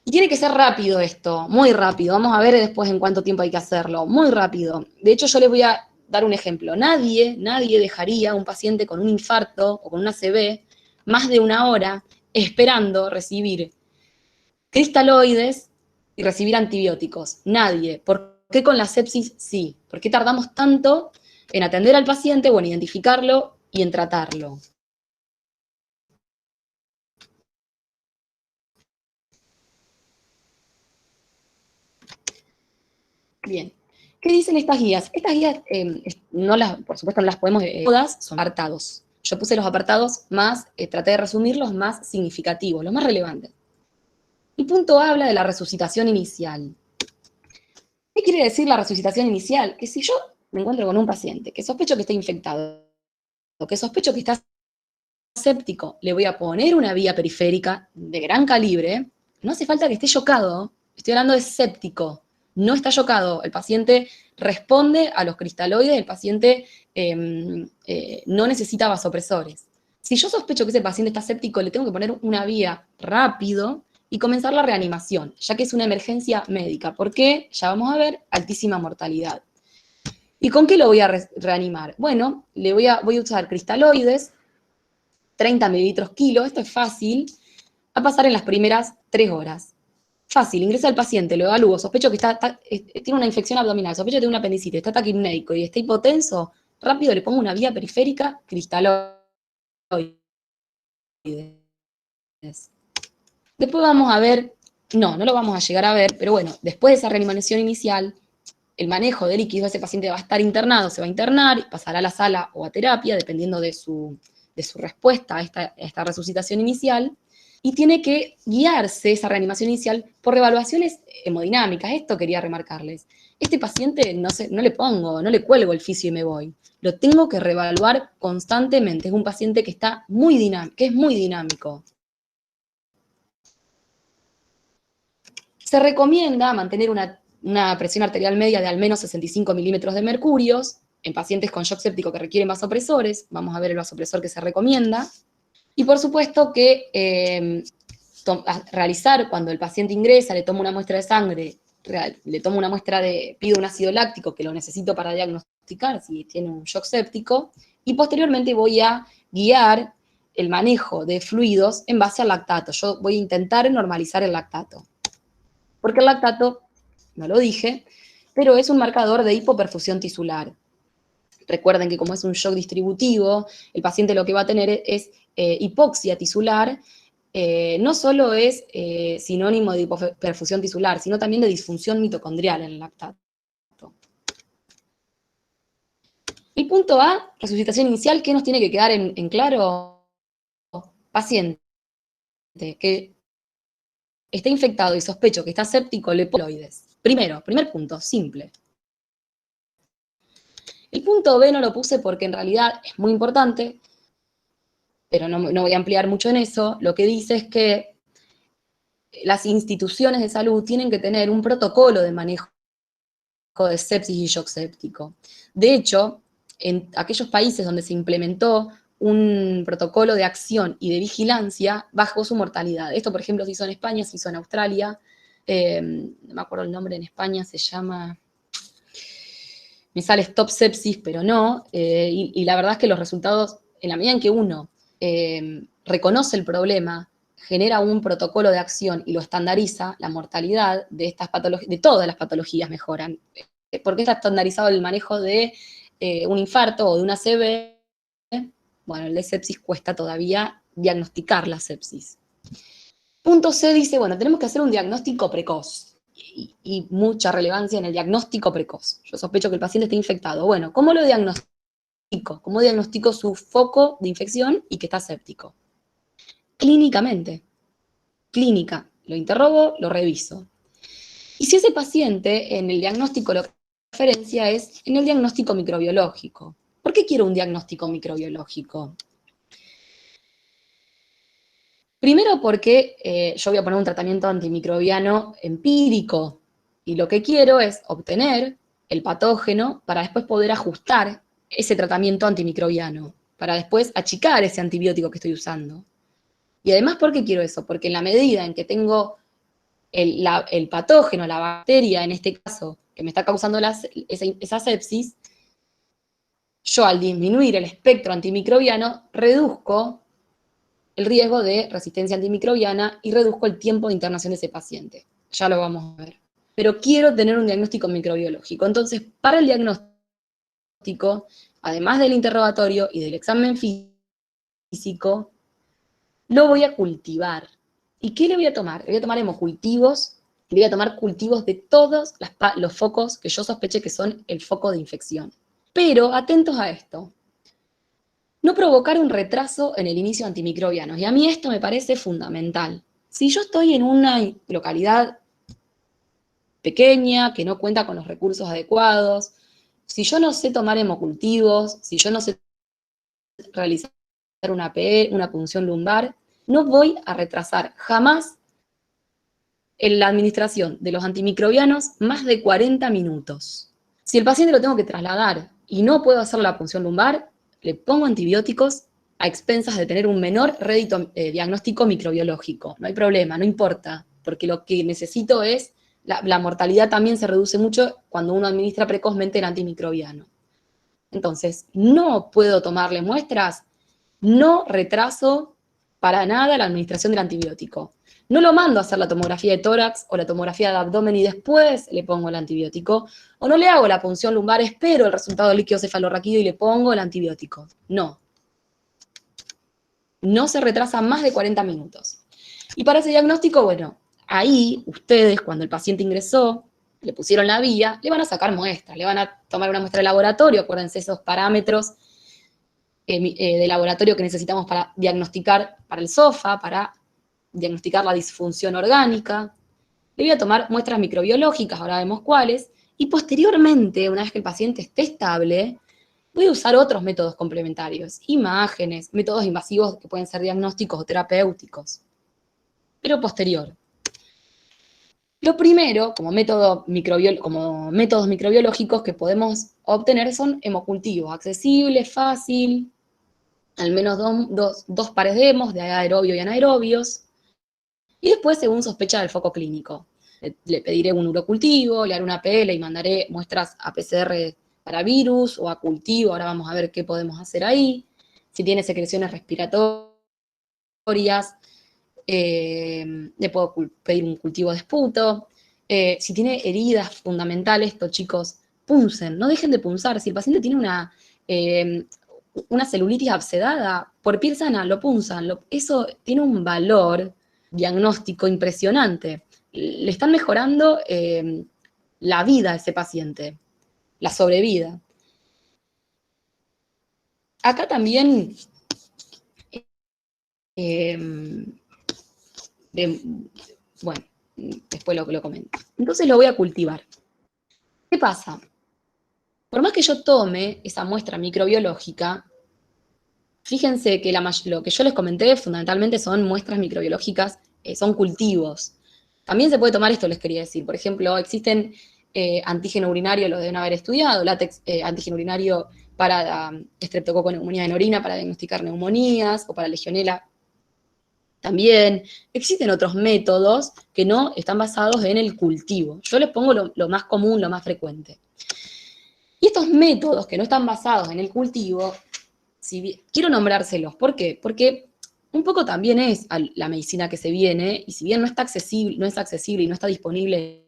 Y tiene que ser rápido esto, muy rápido. Vamos a ver después en cuánto tiempo hay que hacerlo. Muy rápido. De hecho, yo les voy a dar un ejemplo. Nadie dejaría a un paciente con un infarto o con una ACV más de una hora esperando recibir cristaloides y recibir antibióticos. Nadie. ¿Por qué con la sepsis sí? ¿Por qué tardamos tanto en atender al paciente o en identificarlo y en tratarlo? Bien. ¿Qué dicen estas guías? Estas guías, por supuesto, no las podemos, todas son apartados. Yo puse los apartados más, traté de resumir los más significativos, los más relevantes. El punto A habla de la resucitación inicial. ¿Qué quiere decir la resucitación inicial? Que si yo me encuentro con un paciente que sospecho que está infectado, que sospecho que está séptico, le voy a poner una vía periférica de gran calibre, no hace falta que esté yocado, estoy hablando de séptico, no está yocado, el paciente responde a los cristaloides, el paciente no necesita vasopresores. Si yo sospecho que ese paciente está séptico, le tengo que poner una vía rápido y comenzar la reanimación, ya que es una emergencia médica. ¿Por qué? Ya vamos a ver, altísima mortalidad. ¿Y con qué lo voy a reanimar? Bueno, voy a usar cristaloides, 30 mililitros kilo, esto es fácil, va a pasar en las primeras 3 horas. Fácil, ingresa el paciente, lo evalúo, sospecho que tiene una infección abdominal, sospecho que tiene una apendicitis, está taquipnéico y está hipotenso, rápido le pongo una vía periférica, cristaloides. Después vamos a ver, no lo vamos a llegar a ver, pero bueno, después de esa reanimación inicial, el manejo de líquidos, ese paciente va a estar internado, se va a internar, pasará a la sala o a terapia, dependiendo de su respuesta a esta resucitación inicial, y tiene que guiarse esa reanimación inicial por evaluaciones hemodinámicas. Esto quería remarcarles. Este paciente no le cuelgo el fisio y me voy. Lo tengo que reevaluar constantemente. Es un paciente que es muy dinámico. Se recomienda mantener una presión arterial media de al menos 65 milímetros de mercurio en pacientes con shock séptico que requieren vasopresores. Vamos a ver el vasopresor que se recomienda. Y por supuesto que realizar cuando el paciente ingresa, le tomo una muestra de sangre, le tomo una muestra pido un ácido láctico que lo necesito para diagnosticar si tiene un shock séptico, y posteriormente voy a guiar el manejo de fluidos en base al lactato. Yo voy a intentar normalizar el lactato. Porque el lactato, no lo dije, pero es un marcador de hipoperfusión tisular. Recuerden que como es un shock distributivo, el paciente lo que va a tener es hipoxia tisular. No solo es sinónimo de hipoperfusión tisular, sino también de disfunción mitocondrial en el lactato. El punto A, resucitación inicial, ¿qué nos tiene que quedar en claro? Paciente que está infectado y sospecho que está séptico, le pongo coloides. Primer punto, simple. El punto B no lo puse porque en realidad es muy importante, pero no voy a ampliar mucho en eso. Lo que dice es que las instituciones de salud tienen que tener un protocolo de manejo de sepsis y shock séptico. De hecho, en aquellos países donde se implementó un protocolo de acción y de vigilancia, bajó su mortalidad. Esto, por ejemplo, se hizo en España, se hizo en Australia, no me acuerdo el nombre en España, se llama, me sale Stop Sepsis, pero no, y la verdad es que los resultados, en la medida en que uno reconoce el problema, genera un protocolo de acción y lo estandariza, la mortalidad de estas patologías, de todas las patologías mejoran. ¿Por qué está estandarizado el manejo de un infarto o de una ACV? Bueno, el de sepsis cuesta todavía diagnosticar la sepsis. Punto C dice, bueno, tenemos que hacer un diagnóstico precoz y mucha relevancia en el diagnóstico precoz. Yo sospecho que el paciente está infectado. Bueno, ¿cómo lo diagnostico? ¿Cómo diagnostico su foco de infección y que está séptico? Clínicamente. Clínica. Lo interrogo, lo reviso. Y si ese paciente en el diagnóstico lo que referencia es en el diagnóstico microbiológico. ¿Por qué quiero un diagnóstico microbiológico? Primero porque yo voy a poner un tratamiento antimicrobiano empírico y lo que quiero es obtener el patógeno para después poder ajustar ese tratamiento antimicrobiano, para después achicar ese antibiótico que estoy usando. Y además, ¿por qué quiero eso? Porque en la medida en que tengo el patógeno, la bacteria, en este caso, que me está causando esa sepsis, yo al disminuir el espectro antimicrobiano, reduzco el riesgo de resistencia antimicrobiana y reduzco el tiempo de internación de ese paciente. Ya lo vamos a ver. Pero quiero tener un diagnóstico microbiológico. Entonces, para el diagnóstico, además del interrogatorio y del examen físico, lo voy a cultivar. ¿Y qué le voy a tomar? Le voy a tomar hemocultivos, le voy a tomar cultivos de todos los focos que yo sospeche que son el foco de infección. Pero atentos a esto. No provocar un retraso en el inicio de antimicrobianos. Y a mí esto me parece fundamental. Si yo estoy en una localidad pequeña, que no cuenta con los recursos adecuados, si yo no sé tomar hemocultivos, si yo no sé realizar una PE, una punción lumbar, no voy a retrasar jamás en la administración de los antimicrobianos más de 40 minutos. Si el paciente lo tengo que trasladar y no puedo hacer la punción lumbar, le pongo antibióticos a expensas de tener un menor rédito diagnóstico microbiológico. No hay problema, no importa, porque lo que necesito es, la mortalidad también se reduce mucho cuando uno administra precozmente el antimicrobiano. Entonces, no puedo tomarle muestras, no retraso para nada la administración del antibiótico. No lo mando a hacer la tomografía de tórax o la tomografía de abdomen y después le pongo el antibiótico. O no le hago la punción lumbar, espero el resultado del líquido cefalorraquídeo y le pongo el antibiótico. No. No se retrasa más de 40 minutos. Y para ese diagnóstico, bueno, ahí ustedes, cuando el paciente ingresó, le pusieron la vía, le van a sacar muestras, le van a tomar una muestra de laboratorio, acuérdense esos parámetros de laboratorio que necesitamos para diagnosticar para el SOFA, para diagnosticar la disfunción orgánica. Le voy a tomar muestras microbiológicas, ahora vemos cuáles, y posteriormente, una vez que el paciente esté estable, voy a usar otros métodos complementarios, imágenes, métodos invasivos que pueden ser diagnósticos o terapéuticos, pero posterior. Lo primero, como métodos microbiológicos que podemos obtener son hemocultivos, accesibles, fácil, al menos dos pares de hemos, de aerobio y anaerobios, y después según sospecha del foco clínico. Le pediré un urocultivo, le haré una PL y mandaré muestras a PCR para virus o a cultivo, ahora vamos a ver qué podemos hacer ahí. Si tiene secreciones respiratorias, le puedo pedir un cultivo de esputo. Si tiene heridas fundamentales, estos chicos, punzen, no dejen de punzar. Si el paciente tiene una celulitis abscedada, por piel sana, lo punzan. Eso tiene un valor diagnóstico impresionante. Le están mejorando la vida a ese paciente, la sobrevida. Acá también, bueno, después lo comento. Entonces lo voy a cultivar. ¿Qué pasa? Por más que yo tome esa muestra microbiológica, fíjense que lo que yo les comenté fundamentalmente son muestras microbiológicas, son cultivos. También se puede tomar esto, les quería decir. Por ejemplo, existen antígeno urinario, lo deben haber estudiado, látex antígeno urinario para estreptococo neumonía en orina, para diagnosticar neumonías, o para legionela también. Existen otros métodos que no están basados en el cultivo. Yo les pongo lo más común, lo más frecuente. Y estos métodos que no están basados en el cultivo, quiero nombrárselos. ¿Por qué? Porque un poco también es la medicina que se viene, y si bien no está accesible, no es accesible y no está disponible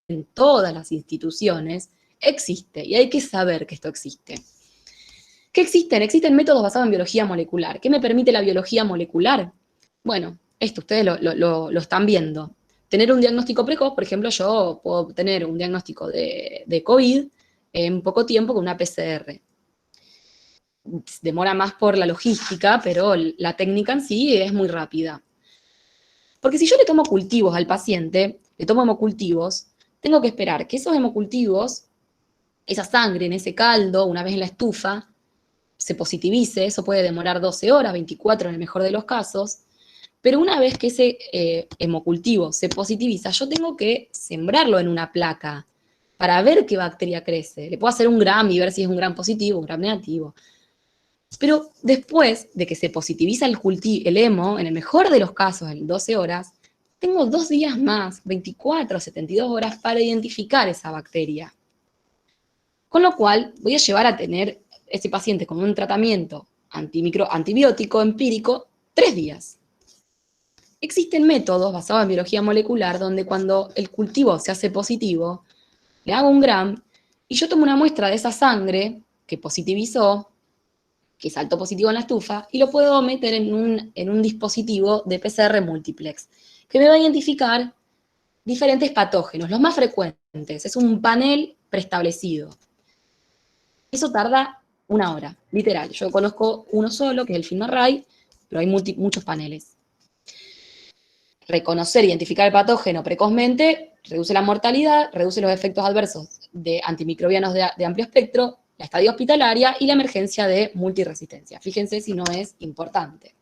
en todas las instituciones, existe, y hay que saber que esto existe. ¿Qué existen? Existen métodos basados en biología molecular. ¿Qué me permite la biología molecular? Bueno, esto ustedes lo están viendo. Tener un diagnóstico precoz, por ejemplo, yo puedo tener un diagnóstico de COVID en poco tiempo con una PCR. Demora más por la logística, pero la técnica en sí es muy rápida. Porque si yo le tomo cultivos al paciente, le tomo hemocultivos, tengo que esperar que esos hemocultivos, esa sangre en ese caldo, una vez en la estufa, se positivice. Eso puede demorar 12 horas, 24 en el mejor de los casos, pero una vez que ese hemocultivo se positiviza, yo tengo que sembrarlo en una placa para ver qué bacteria crece. Le puedo hacer un gram y ver si es un gram positivo, un gram negativo. Pero después de que se positiviza el hemo, en el mejor de los casos, en 12 horas, tengo 2 días más, 24 o 72 horas, para identificar esa bacteria. Con lo cual, voy a llevar a tener ese paciente con un tratamiento antibiótico empírico 3 días. Existen métodos basados en biología molecular donde cuando el cultivo se hace positivo, le hago un gram y yo tomo una muestra de esa sangre que positivizó, que saltó positivo en la estufa, y lo puedo meter en un dispositivo de PCR multiplex, que me va a identificar diferentes patógenos, los más frecuentes. Es un panel preestablecido. Eso tarda 1 hora, literal. Yo conozco uno solo, que es el FilmArray, pero hay muchos paneles. Reconocer, identificar el patógeno precozmente reduce la mortalidad, reduce los efectos adversos de antimicrobianos de amplio espectro, la estadía hospitalaria y la emergencia de multiresistencia. Fíjense si no es importante.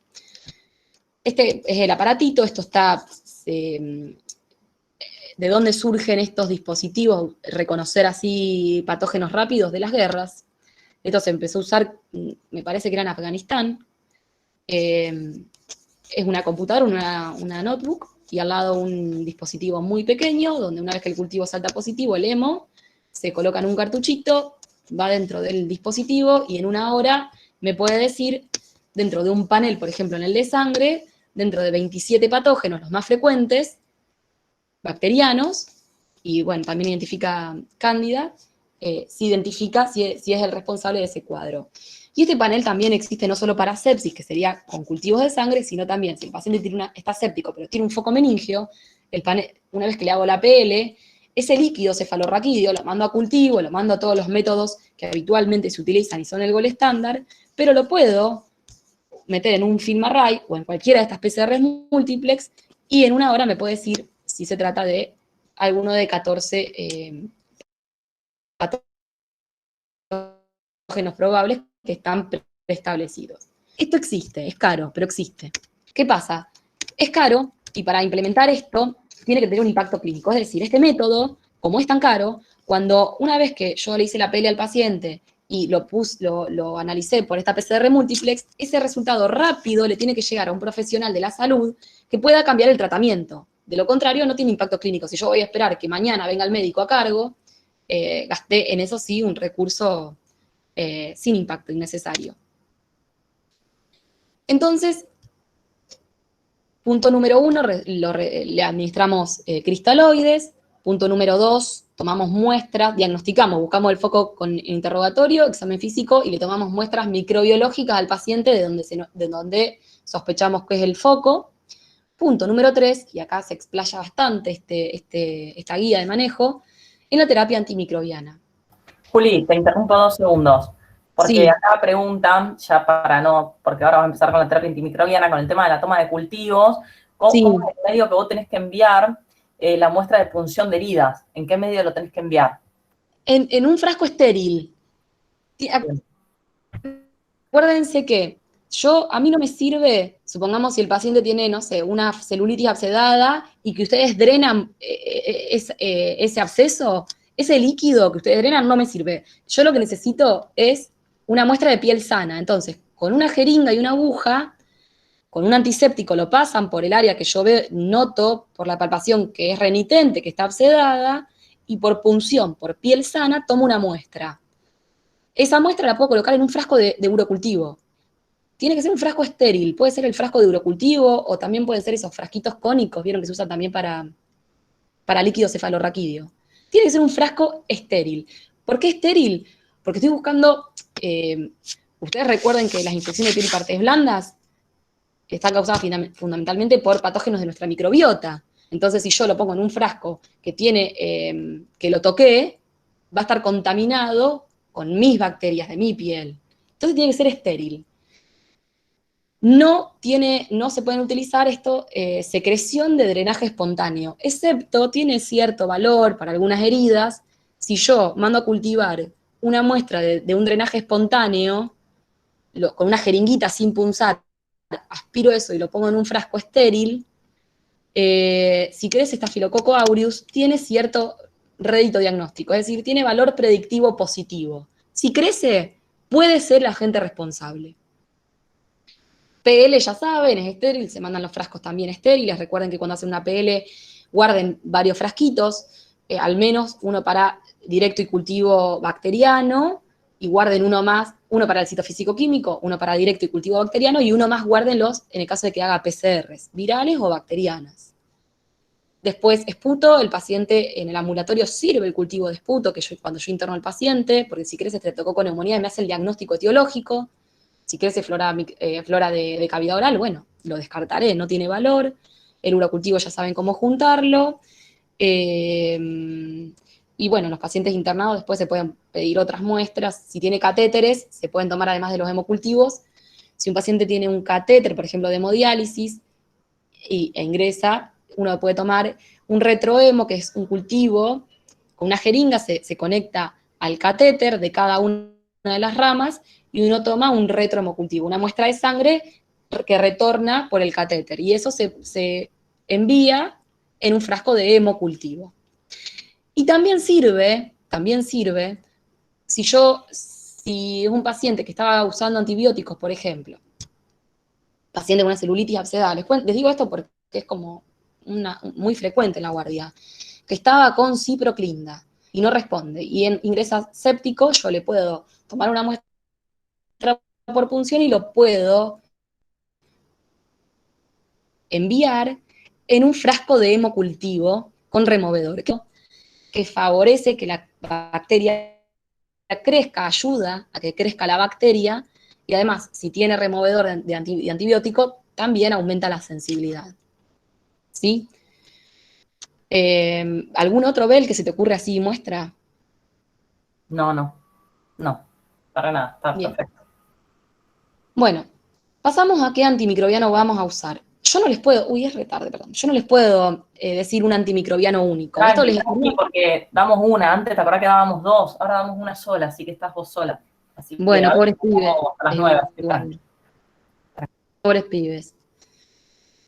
Este es el aparatito, esto está... ¿De dónde surgen estos dispositivos? Reconocer así patógenos rápidos de las guerras. Esto se empezó a usar, me parece que era en Afganistán. Es una computadora, una notebook, y al lado un dispositivo muy pequeño, donde una vez que el cultivo salta positivo, el hemo, se coloca en un cartuchito, va dentro del dispositivo, y en 1 hora me puede decir, dentro de un panel, por ejemplo en el de sangre, dentro de 27 patógenos, los más frecuentes, bacterianos, y bueno, también identifica cándida, si identifica si es el responsable de ese cuadro. Y este panel también existe no solo para sepsis, que sería con cultivos de sangre, sino también si el paciente está séptico, pero tiene un foco meningio, el panel, una vez que le hago la PL, ese líquido cefalorraquídeo lo mando a cultivo, lo mando a todos los métodos que habitualmente se utilizan y son el gol estándar, pero lo puedo meter en un FilmArray o en cualquiera de estas PCRs múltiplex, y en 1 hora me puede decir si se trata de alguno de 14 patógenos probables que están preestablecidos. Esto existe, es caro, pero existe. ¿Qué pasa? Es caro, y para implementar esto tiene que tener un impacto clínico. Es decir, este método, como es tan caro, cuando una vez que yo le hice la pele al paciente y lo analicé por esta PCR múltiplex, ese resultado rápido le tiene que llegar a un profesional de la salud que pueda cambiar el tratamiento. De lo contrario, no tiene impacto clínico. Si yo voy a esperar que mañana venga el médico a cargo, gasté en eso sí un recurso sin impacto innecesario. Entonces, punto número 1, le administramos cristaloides. Punto número 2, tomamos muestras, diagnosticamos, buscamos el foco con interrogatorio, examen físico, y le tomamos muestras microbiológicas al paciente de donde sospechamos que es el foco. Punto número 3, y acá se explaya bastante esta guía de manejo, en la terapia antimicrobiana. Juli, te interrumpo 2 segundos, porque Sí. acá preguntan, ya para no, porque ahora vamos a empezar con la terapia antimicrobiana, con el tema de la toma de cultivos, ¿cómo es el medio que vos tenés que enviar la muestra de punción de heridas? ¿En qué medio lo tenés que enviar? En un frasco estéril. Acuérdense que a mí no me sirve, supongamos si el paciente tiene, no sé, una celulitis abscedada y que ustedes drenan ese absceso, ese líquido que ustedes drenan no me sirve. Yo lo que necesito es una muestra de piel sana. Entonces, con una jeringa y una aguja, con un antiséptico lo pasan por el área que yo noto por la palpación que es renitente, que está abscedada, y por punción, por piel sana, tomo una muestra. Esa muestra la puedo colocar en un frasco de urocultivo. Tiene que ser un frasco estéril, puede ser el frasco de urocultivo o también pueden ser esos frasquitos cónicos, vieron que se usan también para líquido cefalorraquídeo. Tiene que ser un frasco estéril. ¿Por qué estéril? Porque estoy buscando, ustedes recuerden que las infecciones de piel y partes blandas están causadas fundamentalmente por patógenos de nuestra microbiota. Entonces, si yo lo pongo en un frasco que tiene, que lo toqué, va a estar contaminado con mis bacterias de mi piel. Entonces tiene que ser estéril. No se pueden utilizar secreción de drenaje espontáneo, excepto tiene cierto valor para algunas heridas. Si yo mando a cultivar una muestra de un drenaje espontáneo, con una jeringuita sin punzar, aspiro eso y lo pongo en un frasco estéril, si crece Staphylococcus aureus, tiene cierto rédito diagnóstico, es decir, tiene valor predictivo positivo. Si crece, puede ser el agente responsable. PL ya saben, es estéril, se mandan los frascos también estériles. Recuerden que cuando hacen una PL guarden varios frasquitos, al menos uno para directo y cultivo bacteriano, y guarden uno más, uno para el citofísico-químico, uno para directo y cultivo bacteriano, y uno más guárdenlos en el caso de que haga PCRs, virales o bacterianas. Después, esputo, el paciente en el ambulatorio sirve el cultivo de esputo, cuando yo interno al paciente, porque si crece estreptococo neumonía me hace el diagnóstico etiológico. Si crece flora de cavidad oral, bueno, lo descartaré, no tiene valor. El urocultivo ya saben cómo juntarlo. Y bueno, los pacientes internados después se pueden pedir otras muestras. Si tiene catéteres, se pueden tomar además de los hemocultivos. Si un paciente tiene un catéter, por ejemplo, de hemodiálisis, e ingresa, uno puede tomar un retrohemo, que es un cultivo, con una jeringa se conecta al catéter de cada una de las ramas, y uno toma un retrohemocultivo, una muestra de sangre que retorna por el catéter, y eso se envía en un frasco de hemocultivo. Y también sirve, si es un paciente que estaba usando antibióticos, por ejemplo, paciente con una celulitis abscedada, les digo esto porque es como muy frecuente en la guardia, que estaba con ciproclinda y no responde, y ingresa séptico, yo le puedo tomar una muestra por punción y lo puedo enviar en un frasco de hemocultivo con removedor, que favorece que la bacteria crezca, ayuda a que crezca la bacteria, y además, si tiene removedor de antibiótico, también aumenta la sensibilidad. ¿Sí? ¿Algún otro Bel que se te ocurre así muestra? No, para nada, está Bien. perfecto. Bueno, pasamos a qué antimicrobiano vamos a usar. Yo no les puedo, es retarde, perdón. Yo no les puedo decir un antimicrobiano único. Esto les porque damos una, antes te acordás que dábamos dos, ahora damos una sola, así que estás vos sola. Así que bueno, pobres pibes. a las 9, Pobres pibes.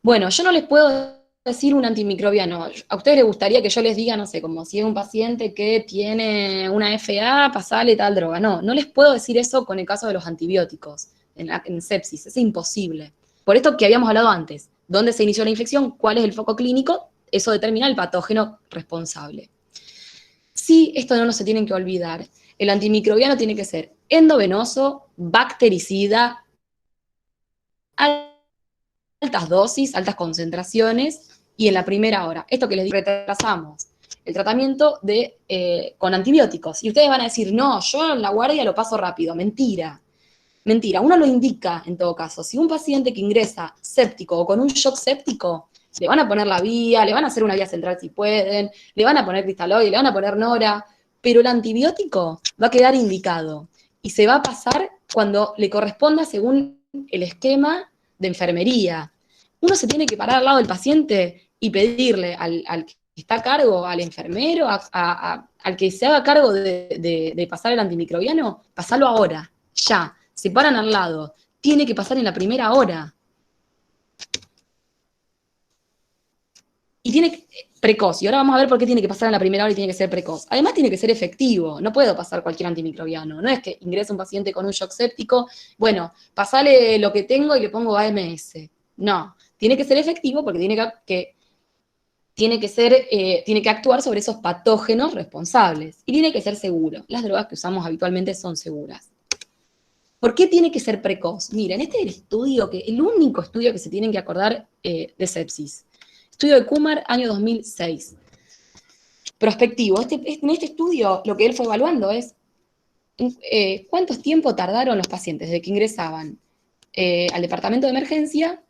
Bueno, yo no les puedo decir un antimicrobiano. ¿A ustedes les gustaría que yo les diga, no sé, como si es un paciente que tiene una FA, pasale tal droga? No, no les puedo decir eso con el caso de los antibióticos en sepsis, es imposible. Por esto que habíamos hablado antes, dónde se inició la infección, cuál es el foco clínico, eso determina el patógeno responsable. Sí, esto no se tienen que olvidar. El antimicrobiano tiene que ser endovenoso, bactericida, altas dosis, altas concentraciones y en la primera hora. Esto que les digo, retrasamos el tratamiento con antibióticos. Y ustedes van a decir, no, yo en la guardia lo paso rápido. Mentira. Mentira. Uno lo indica en todo caso. Si un paciente que ingresa séptico o con un shock séptico, le van a poner la vía, le van a hacer una vía central si pueden, le van a poner cristaloide, le van a poner nora, pero el antibiótico va a quedar indicado y se va a pasar cuando le corresponda según el esquema de enfermería. Uno se tiene que parar al lado del paciente y pedirle al que está a cargo, al enfermero, al que se haga cargo de pasar el antimicrobiano, pasarlo ahora, ya. Se paran al lado. Tiene que pasar en la primera hora. Y precoz. Y ahora vamos a ver por qué tiene que pasar en la primera hora y tiene que ser precoz. Además tiene que ser efectivo, no puedo pasar cualquier antimicrobiano. No es que ingrese un paciente con un shock séptico, bueno, pasale lo que tengo y le pongo AMS. No, tiene que ser efectivo porque tiene que actuar sobre esos patógenos responsables y tiene que ser seguro. Las drogas que usamos habitualmente son seguras. ¿Por qué tiene que ser precoz? Miren, este es el único estudio que se tienen que acordar de sepsis. Estudio de Kumar, año 2006. Prospectivo. En este estudio, lo que él fue evaluando es cuánto tiempo tardaron los pacientes desde que ingresaban al departamento de emergencia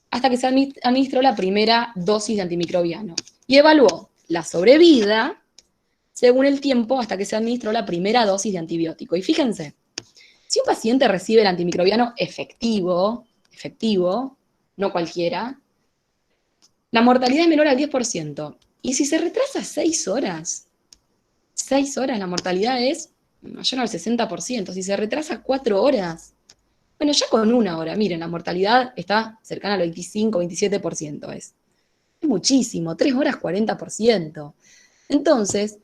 hasta que se administró la primera dosis de antimicrobiano. Y evaluó la sobrevida según el tiempo hasta que se administró la primera dosis de antibiótico. Y fíjense, si un paciente recibe el antimicrobiano efectivo, no cualquiera, la mortalidad es menor al 10%. Y si se retrasa 6 horas, la mortalidad es mayor al 60%. Si se retrasa 4 horas, bueno, ya con 1 hora, miren, la mortalidad está cercana al 25-27%. Es muchísimo, 3 horas 40%. Entonces,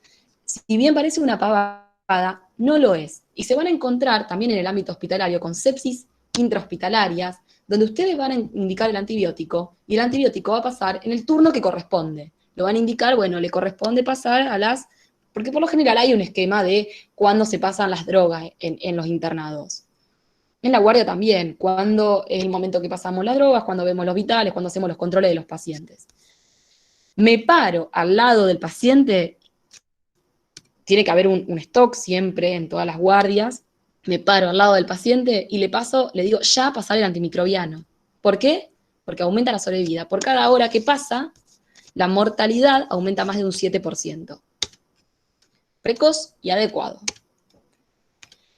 si bien parece una pavada, no lo es. Y se van a encontrar también en el ámbito hospitalario con sepsis intrahospitalarias, donde ustedes van a indicar el antibiótico y el antibiótico va a pasar en el turno que corresponde. Lo van a indicar, bueno, le corresponde pasar porque por lo general hay un esquema de cuándo se pasan las drogas en los internados. En la guardia también, cuándo es el momento que pasamos las drogas, cuando vemos los vitales, cuando hacemos los controles de los pacientes. Me paro al lado del paciente, tiene que haber un stock siempre en todas las guardias, me paro al lado del paciente y le digo, ya pasar el antimicrobiano. ¿Por qué? Porque aumenta la sobrevida. Por cada hora que pasa, la mortalidad aumenta más de un 7%. Precoz y adecuado.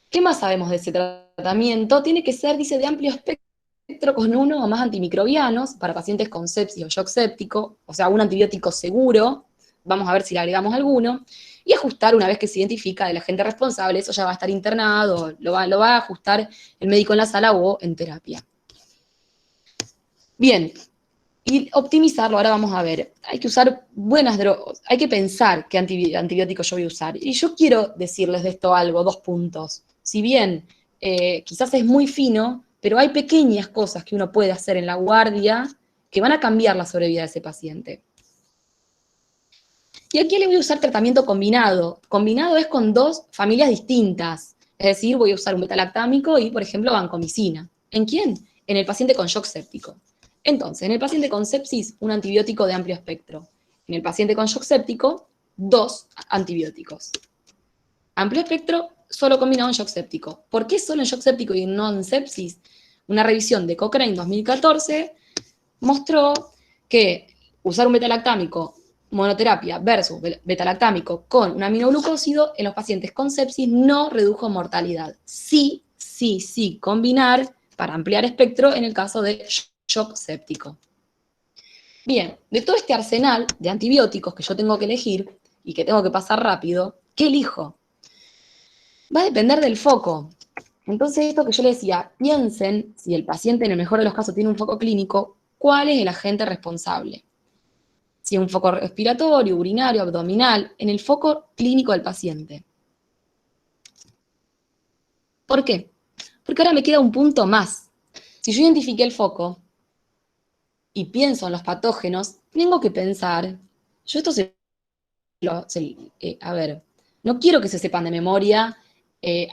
¿Qué más sabemos de ese tratamiento? Tiene que ser, dice, de amplio espectro con uno o más antimicrobianos para pacientes con sepsis o shock séptico, o sea, un antibiótico seguro, vamos a ver si le agregamos alguno, y ajustar una vez que se identifica el agente responsable, eso ya va a estar internado, lo va a ajustar el médico en la sala o en terapia. Bien, y optimizarlo, ahora vamos a ver, hay que usar buenas drogas, hay que pensar qué antibiótico yo voy a usar. Y yo quiero decirles de esto algo, 2 puntos. Si bien quizás es muy fino, pero hay pequeñas cosas que uno puede hacer en la guardia que van a cambiar la sobrevida de ese paciente. Y aquí le voy a usar tratamiento combinado. Combinado es con 2 familias distintas. Es decir, voy a usar un betalactámico y, por ejemplo, vancomicina. ¿En quién? En el paciente con shock séptico. Entonces, en el paciente con sepsis, un antibiótico de amplio espectro. En el paciente con shock séptico, 2 antibióticos. Amplio espectro, solo combinado en shock séptico. ¿Por qué solo en shock séptico y no en sepsis? Una revisión de Cochrane 2014 mostró que usar un betalactámico monoterapia versus betalactámico con un aminoglucósido en los pacientes con sepsis no redujo mortalidad. Sí, combinar para ampliar espectro en el caso de shock séptico. Bien, de todo este arsenal de antibióticos que yo tengo que elegir y que tengo que pasar rápido, ¿qué elijo? Va a depender del foco. Entonces, esto que yo les decía, piensen, si el paciente en el mejor de los casos tiene un foco clínico, ¿cuál es el agente responsable? Si es un foco respiratorio, urinario, abdominal, en el foco clínico del paciente. ¿Por qué? Porque ahora me queda un punto más. Si yo identifiqué el foco y pienso en los patógenos, tengo que pensar, yo esto a ver, no quiero que se sepan de memoria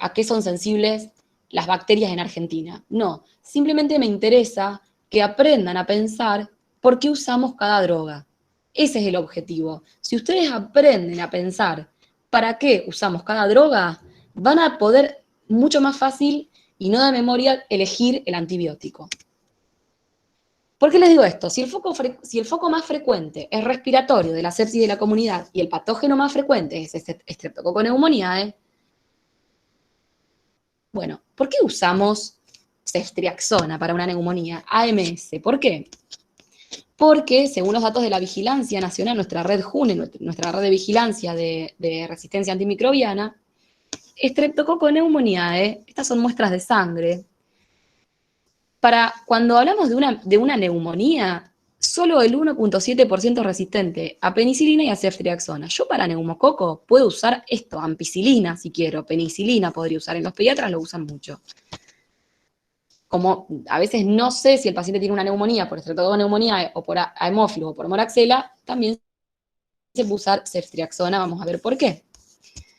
a qué son sensibles las bacterias en Argentina. No, simplemente me interesa que aprendan a pensar por qué usamos cada droga. Ese es el objetivo. Si ustedes aprenden a pensar para qué usamos cada droga, van a poder mucho más fácil y no de memoria elegir el antibiótico. ¿Por qué les digo esto? Si el foco más frecuente es respiratorio de la sepsis de la comunidad y el patógeno más frecuente es Streptococcus pneumoniae, bueno, ¿por qué usamos ceftriaxona para una neumonía? AMS, ¿por qué? Porque, según los datos de la Vigilancia Nacional, nuestra red JUNE, nuestra red de vigilancia de resistencia antimicrobiana, Streptococcus pneumoniae, estas son muestras de sangre. Cuando hablamos de una neumonía, solo el 1,7% resistente a penicilina y a ceftriaxona. Yo para neumococo puedo usar esto, ampicilina si quiero, penicilina podría usar, en los pediatras lo usan mucho. Como a veces no sé si el paciente tiene una neumonía por estreptococcus pneumoniae o por Haemophilus o por moraxella, también se puede usar ceftriaxona, vamos a ver por qué.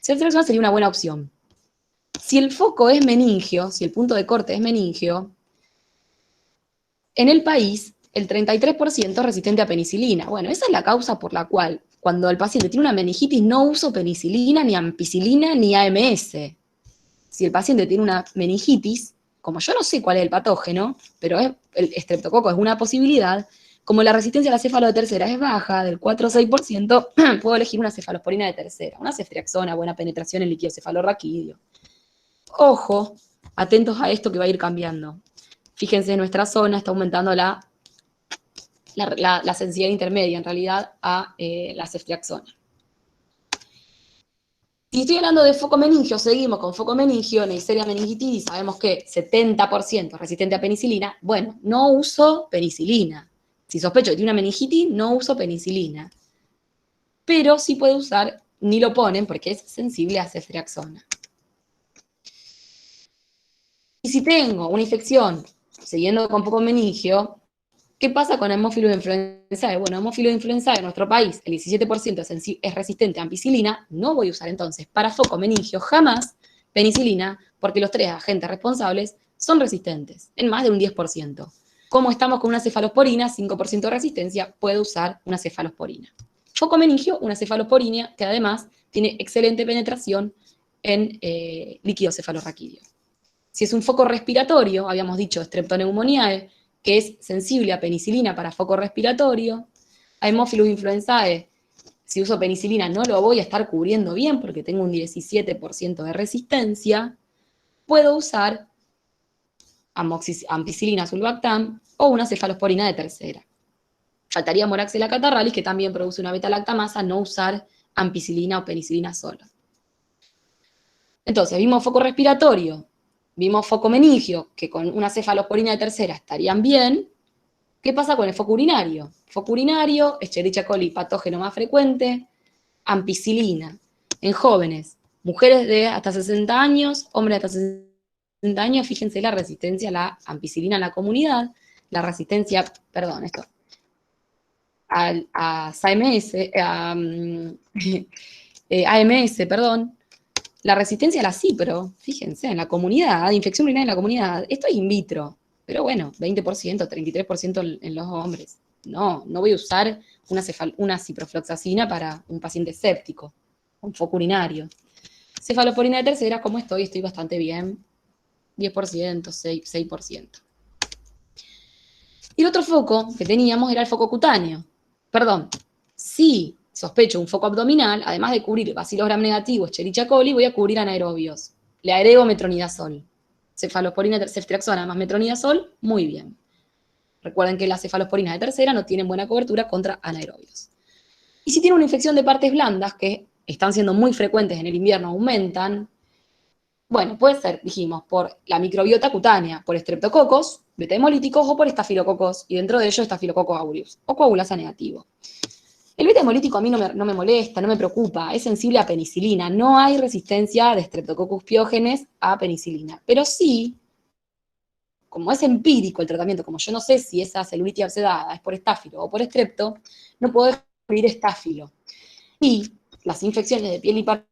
Ceftriaxona sería una buena opción. Si el foco es meningio, si el punto de corte es meningio, en el país el 33% es resistente a penicilina. Bueno, esa es la causa por la cual cuando el paciente tiene una meningitis no uso penicilina, ni ampicilina, ni AMS. Si el paciente tiene una meningitis, como yo no sé cuál es el patógeno, pero el estreptococo es una posibilidad, como la resistencia a la céfalo de tercera es baja, del 4 o 6%, puedo elegir una cefalosporina de tercera, una ceftriaxona, buena penetración en líquido cefalorraquídeo. Ojo, atentos a esto que va a ir cambiando. Fíjense, nuestra zona está aumentando la sensibilidad intermedia, en realidad, a la ceftriaxona. Si estoy hablando de foco meningio, seguimos con foco meningio, Neisseria meningitidis, sabemos que 70% resistente a penicilina. Bueno, no uso penicilina. Si sospecho que tiene una meningitis, no uso penicilina. Pero sí puedo usar, ni lo ponen porque es sensible a ceftriaxona. Y si tengo una infección, siguiendo con foco meningio, ¿qué pasa con Haemophilus influenzae? Bueno, Haemophilus influenzae en nuestro país, el 17% es resistente a ampicilina, no voy a usar entonces para foco meningio jamás penicilina, porque los 3 agentes responsables son resistentes, en más de un 10%. Como estamos con una cefalosporina, 5% de resistencia, puedo usar una cefalosporina. Foco meningio, una cefalosporina que además tiene excelente penetración en líquido cefalorraquídeo. Si es un foco respiratorio, habíamos dicho Streptoneumoniae, que es sensible a penicilina para foco respiratorio. Haemophilus influenzae, si uso penicilina no lo voy a estar cubriendo bien porque tengo un 17% de resistencia. Puedo usar ampicilina sulbactam o una cefalosporina de tercera. Faltaría moraxella catarralis, que también produce una beta-lactamasa, no usar ampicilina o penicilina sola. Entonces, vimos foco respiratorio, vimos foco meningio, que con una cefalosporina de tercera estarían bien. ¿Qué pasa con el foco urinario? Foco urinario, Escherichia coli, patógeno más frecuente, ampicilina. En jóvenes, mujeres de hasta 60 años, hombres de hasta 60 años, fíjense la resistencia a la ampicilina en la comunidad, la resistencia, perdón, esto, a AMS, AMS, perdón, la resistencia a la cipro, fíjense, en la comunidad, infección urinaria en la comunidad, esto es in vitro, pero bueno, 20%, 33% en los hombres. No voy a usar una ciprofloxacina para un paciente séptico, un foco urinario. Cefalosporina de tercera, ¿cómo estoy? Estoy bastante bien, 10%, 6%. Y el otro foco que teníamos era el foco cutáneo. Perdón, si sospecho un foco abdominal, además de cubrir Bacillus gram negativo, Escherichia coli, voy a cubrir anaerobios. Le agrego metronidazol. Cefalosporina, ceftriaxona más metronidazol, muy bien. Recuerden que las cefalosporinas de tercera no tienen buena cobertura contra anaerobios. Y si tiene una infección de partes blandas, que están siendo muy frecuentes en el invierno, aumentan, bueno, puede ser, dijimos, por la microbiota cutánea, por estreptococos, beta hemolíticos o por estafilococos, y dentro de ellos estafilococos aureus, o coagulasa negativo. El beta hemolítico a mí no me molesta, no me preocupa, es sensible a penicilina, no hay resistencia de Streptococcus piógenes a penicilina, pero sí, como es empírico el tratamiento, como yo no sé si esa celulitis obsedada es por estáfilo o por estrepto, no puedo descubrir estáfilo. Y las infecciones de piel y partes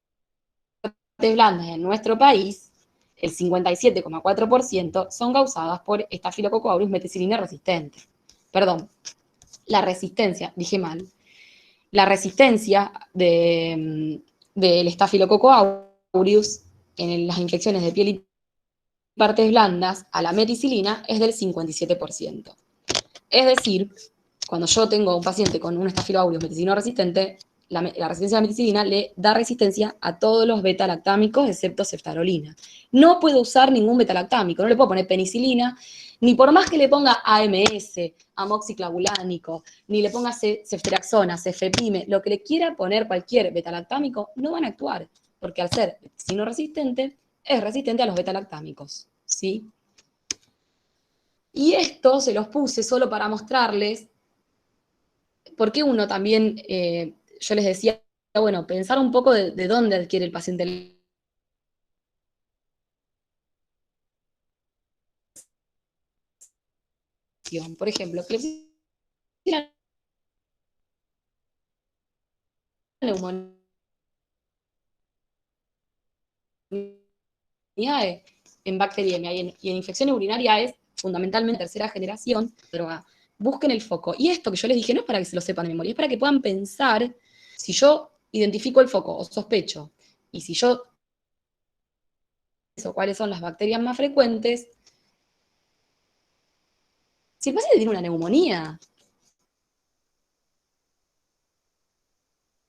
blandas en nuestro país, el 57,4% son causadas por Staphylococcus aureus meticilina resistente. Perdón, la resistencia, dije mal. La resistencia del Staphylococcus aureus en las infecciones de piel y partes blandas a la meticilina es del 57%. Es decir, cuando yo tengo un paciente con un Staphylococcus aureus meticilino resistente, la resistencia a la meticilina le da resistencia a todos los beta-lactámicos excepto ceftarolina. No puedo usar ningún beta-lactámico, no le puedo poner penicilina, ni por más que le ponga AMS, amoxiclavulánico, ni le ponga ceftriaxona, cefepime, lo que le quiera poner cualquier beta-lactámico, no van a actuar, porque al ser meticilino resistente, es resistente a los beta-lactámicos, ¿sí? Y esto se los puse solo para mostrarles ¿por qué uno también, yo les decía, bueno, pensar un poco de dónde adquiere el paciente la infección? Por ejemplo, que la neumonía en bacteriemia y en infección urinaria es fundamentalmente tercera generación, droga. Busquen el foco. Y esto que yo les dije no es para que se lo sepan de memoria, es para que puedan pensar, si yo identifico el foco o sospecho, y si yo sé cuáles son las bacterias más frecuentes, si el paciente tiene una neumonía,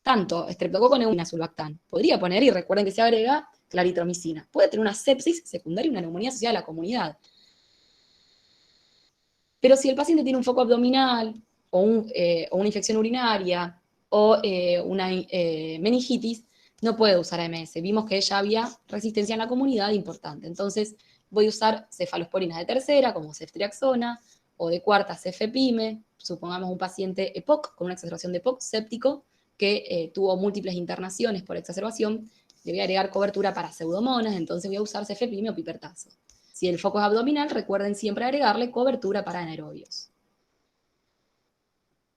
tanto estreptococo neumoniana sulbactam, podría poner, y recuerden que se agrega claritromicina. Puede tener una sepsis secundaria y una neumonía asociada a la comunidad. Pero si el paciente tiene un foco abdominal o una infección urinaria o una meningitis, no puede usar AMS. Vimos que ya había resistencia en la comunidad importante. Entonces voy a usar cefalosporinas de tercera, como ceftriaxona, o de cuarta, cefepime. Supongamos un paciente EPOC, con una exacerbación de EPOC séptico, que tuvo múltiples internaciones por exacerbación. Le voy a agregar cobertura para pseudomonas, entonces voy a usar cefepime o pipertazo. Si el foco es abdominal, recuerden siempre agregarle cobertura para anaerobios.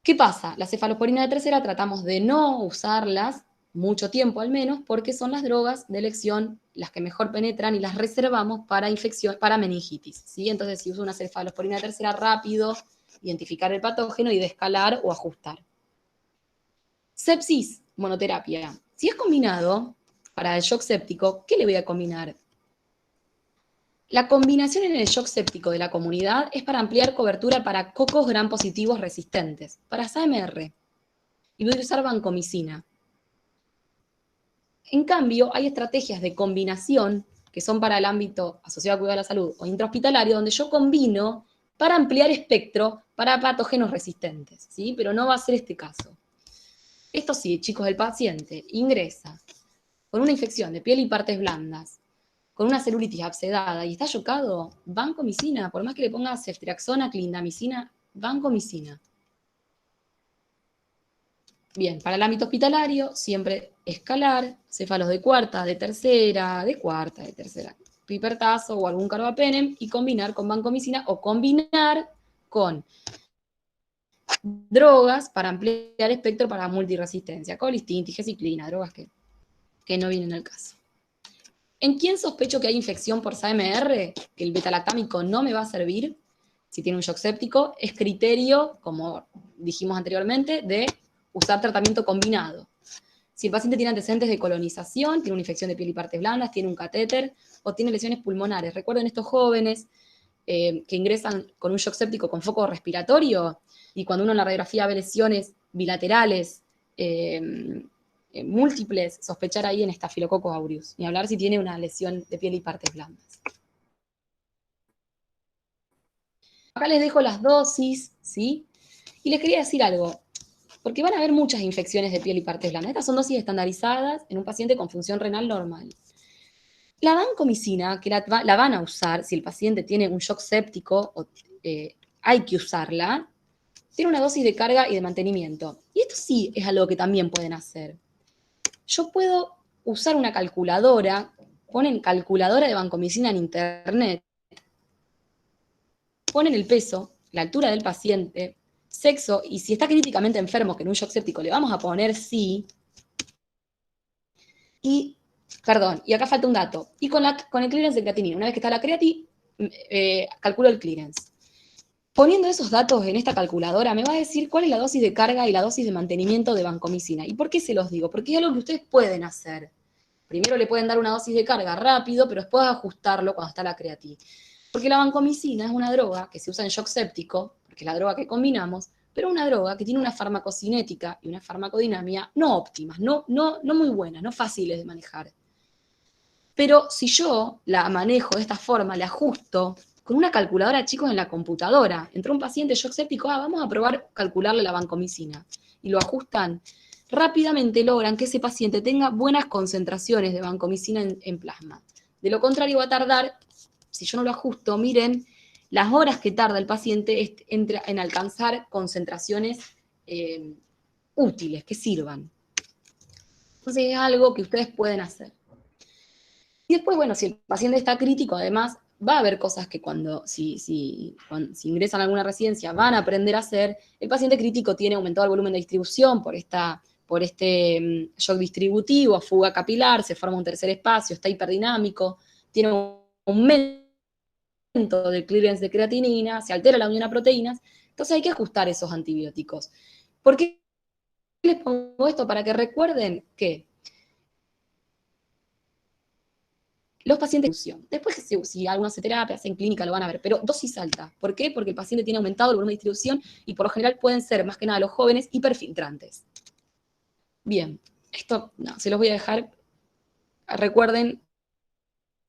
¿Qué pasa? La cefalosporina de tercera tratamos de no usarlas mucho tiempo al menos, porque son las drogas de elección las que mejor penetran y las reservamos para infección, para meningitis, ¿sí? Entonces, si uso una cefalosporina de tercera, rápido, identificar el patógeno y descalar o ajustar. Sepsis, monoterapia. Si es combinado para el shock séptico, ¿qué le voy a combinar? La combinación en el shock séptico de la comunidad es para ampliar cobertura para cocos gram positivos resistentes, para SAMR, y voy a usar vancomicina. En cambio, hay estrategias de combinación que son para el ámbito asociado a cuidado de la salud o intrahospitalario, donde yo combino para ampliar espectro para patógenos resistentes, ¿sí? Pero no va a ser este caso. Esto sí, chicos, el paciente ingresa con una infección de piel y partes blandas, con una celulitis abscedada y está yocado, vancomicina, por más que le ponga ceftriaxona, clindamicina, vancomicina. Bien, para el ámbito hospitalario, siempre escalar, céfalos de cuarta, de tercera, pipertazo o algún carbapenem y combinar con vancomicina o combinar con drogas para ampliar espectro para multiresistencia, colistin, tigesiclina, drogas que no vienen al caso. ¿En quién sospecho que hay infección por SAMR? Que el betalactámico no me va a servir si tiene un shock séptico. Es criterio, como dijimos anteriormente, de usar tratamiento combinado. Si el paciente tiene antecedentes de colonización, tiene una infección de piel y partes blandas, tiene un catéter o tiene lesiones pulmonares. Recuerden estos jóvenes que ingresan con un shock séptico con foco respiratorio y cuando uno en la radiografía ve lesiones bilaterales, múltiples, sospechar ahí en Staphylococcus aureus, ni hablar si tiene una lesión de piel y partes blandas. Acá les dejo las dosis, ¿sí? Y les quería decir algo, porque van a haber muchas infecciones de piel y partes blandas. Estas son dosis estandarizadas en un paciente con función renal normal. La vancomicina, que la van a usar si el paciente tiene un shock séptico, hay que usarla, tiene una dosis de carga y de mantenimiento. Y esto sí es algo que también pueden hacer. Yo puedo usar una calculadora, ponen calculadora de vancomicina en internet, ponen el peso, la altura del paciente, sexo, y si está críticamente enfermo, que en un shock séptico le vamos a poner sí, y acá falta un dato, y con el clearance de creatinina, una vez que está la creatina, calculo el clearance. Poniendo esos datos en esta calculadora, me va a decir cuál es la dosis de carga y la dosis de mantenimiento de vancomicina. ¿Y por qué se los digo? Porque es algo que ustedes pueden hacer. Primero le pueden dar una dosis de carga rápido, pero después ajustarlo cuando está la creatina. Porque la vancomicina es una droga que se usa en shock séptico, porque es la droga que combinamos, pero una droga que tiene una farmacocinética y una farmacodinamia no óptimas, no muy buenas, no fáciles de manejar. Pero si yo la manejo de esta forma, le ajusto con una calculadora, chicos, en la computadora, entró un paciente shock séptico, vamos a probar calcularle la vancomicina, y lo ajustan, rápidamente logran que ese paciente tenga buenas concentraciones de vancomicina en plasma. De lo contrario va a tardar, si yo no lo ajusto, miren las horas que tarda el paciente en alcanzar concentraciones útiles, que sirvan. Entonces es algo que ustedes pueden hacer. Y después, bueno, si el paciente está crítico, además, va a haber cosas que si ingresan a alguna residencia van a aprender a hacer. El paciente crítico tiene aumentado el volumen de distribución por este shock distributivo, fuga capilar, se forma un tercer espacio, está hiperdinámico, tiene un aumento del clearance de creatinina, se altera la unión a proteínas, entonces hay que ajustar esos antibióticos. ¿Por qué les pongo esto? Para que recuerden que los pacientes, después si algunos hace terapia, hacen clínica, lo van a ver, pero dosis alta. ¿Por qué? Porque el paciente tiene aumentado el volumen de distribución y por lo general pueden ser, más que nada los jóvenes, hiperfiltrantes. Bien, esto no, se los voy a dejar. Recuerden,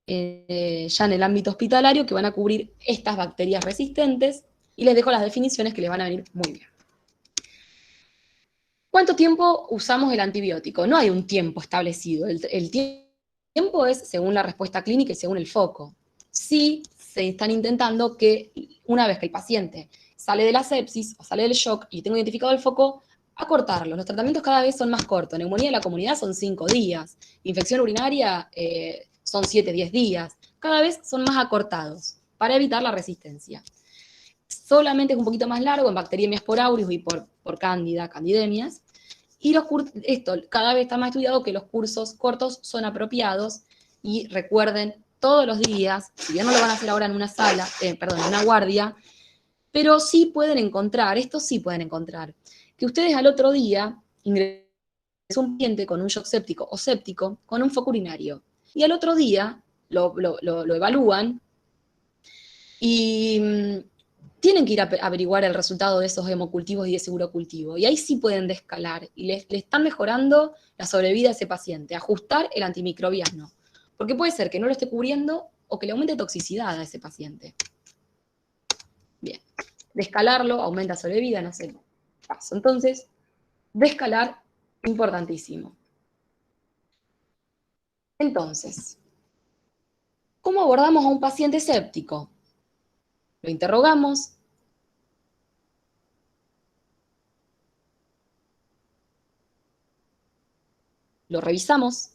ya en el ámbito hospitalario, que van a cubrir estas bacterias resistentes y les dejo las definiciones que les van a venir muy bien. ¿Cuánto tiempo usamos el antibiótico? No hay un tiempo establecido. El tiempo es según la respuesta clínica y según el foco. Sí se están intentando que una vez que el paciente sale de la sepsis o sale del shock y tengo identificado el foco, acortarlo. Los tratamientos cada vez son más cortos. Neumonía de la comunidad son 5 días. Infección urinaria son 7, 10 días. Cada vez son más acortados para evitar la resistencia. Solamente es un poquito más largo en Bacteremia por aureus y por cándida, candidemias. Y esto cada vez está más estudiado que los cursos cortos son apropiados y recuerden todos los días, si bien no lo van a hacer ahora en una sala, en una guardia, pero sí pueden encontrar, que ustedes al otro día ingresen un paciente con un shock séptico o séptico con un foco urinario y al otro día lo evalúan y tienen que ir a averiguar el resultado de esos hemocultivos y de segurocultivo. Y ahí sí pueden descalar y le están mejorando la sobrevida a ese paciente, ajustar el antimicrobiano. Porque puede ser que no lo esté cubriendo o que le aumente toxicidad a ese paciente. Bien, descalarlo aumenta sobrevida, no sé, paso. Entonces, descalar, importantísimo. Entonces, ¿cómo abordamos a un paciente séptico? Lo interrogamos. Lo revisamos,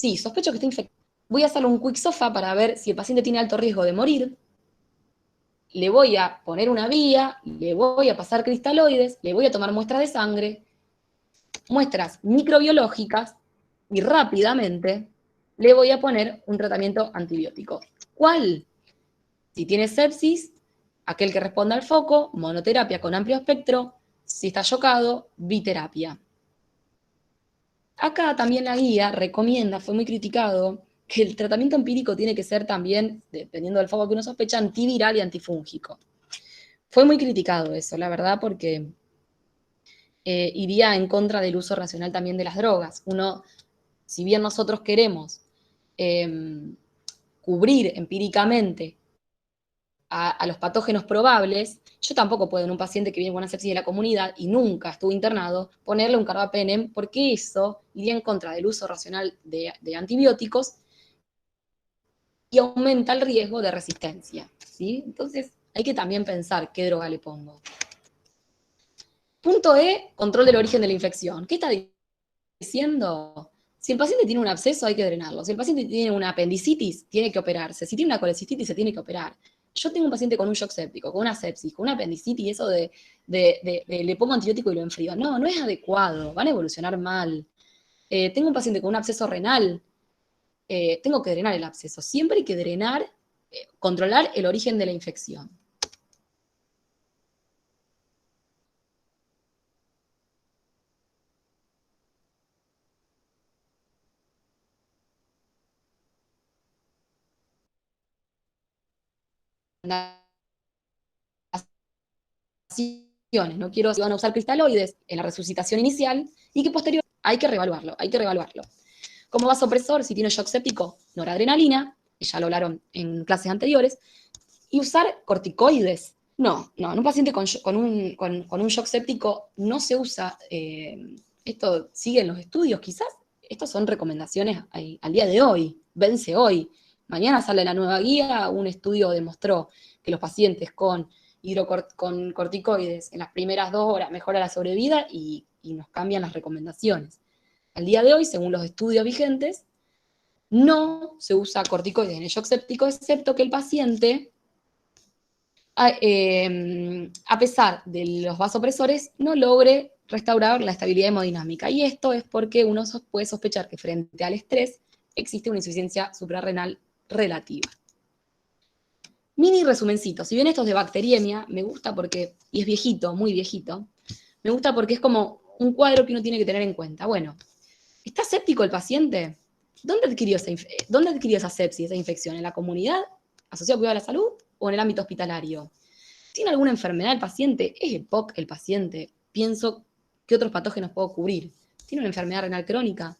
sí, sospecho que está infectado. Voy a hacerle un quick SOFA para ver si el paciente tiene alto riesgo de morir. Le voy a poner una vía, le voy a pasar cristaloides, le voy a tomar muestras de sangre, muestras microbiológicas y rápidamente le voy a poner un tratamiento antibiótico. ¿Cuál? Si tiene sepsis, aquel que responda al foco, monoterapia con amplio espectro. Si está chocado, biterapia. Acá también la guía recomienda, fue muy criticado, que el tratamiento empírico tiene que ser también, dependiendo del foco que uno sospecha, antiviral y antifúngico. Fue muy criticado eso, la verdad, porque iría en contra del uso racional también de las drogas. Uno, si bien nosotros queremos cubrir empíricamente a los patógenos probables, yo tampoco puedo en un paciente que viene con una sepsis de la comunidad y nunca estuvo internado, ponerle un carbapenem, porque eso iría en contra del uso racional de antibióticos y aumenta el riesgo de resistencia, ¿sí? Entonces hay que también pensar qué droga le pongo. Punto E, control del origen de la infección. ¿Qué está diciendo? Si el paciente tiene un absceso, hay que drenarlo. Si el paciente tiene una apendicitis, tiene que operarse. Si tiene una colecistitis, se tiene que operar. Yo tengo un paciente con un shock séptico, con una sepsis, con una apendicitis, eso de le pongo antibiótico y lo enfrío. No, no es adecuado, van a evolucionar mal. Tengo un paciente con un absceso renal, tengo que drenar el absceso. Siempre hay que drenar, controlar el origen de la infección. No quiero si van a usar cristaloides en la resucitación inicial y que posterior hay que reevaluarlo. Como vasopresor, si tiene shock séptico, noradrenalina, ya lo hablaron en clases anteriores, y usar corticoides. No, en un paciente con un shock séptico no se usa, esto sigue en los estudios, quizás, estos son recomendaciones al día de hoy, vence hoy. Mañana sale la nueva guía, un estudio demostró que los pacientes con con corticoides en las primeras 2 horas mejora la sobrevida y nos cambian las recomendaciones. Al día de hoy, según los estudios vigentes, no se usa corticoides en el shock séptico, excepto que el paciente, a pesar de los vasopresores, no logre restaurar la estabilidad hemodinámica. Y esto es porque uno puede sospechar que frente al estrés existe una insuficiencia suprarrenal relativa. Mini resumencito. Si bien esto es de bacteriemia, me gusta porque, y es viejito, muy viejito, me gusta porque es como un cuadro que uno tiene que tener en cuenta. Bueno, ¿está séptico el paciente? ¿Dónde adquirió esa sepsis, esa infección? ¿En la comunidad, asociada al cuidado de la salud, o en el ámbito hospitalario? ¿Tiene alguna enfermedad el paciente? ¿Es EPOC el paciente? Pienso, ¿qué otros patógenos puedo cubrir? ¿Tiene una enfermedad renal crónica?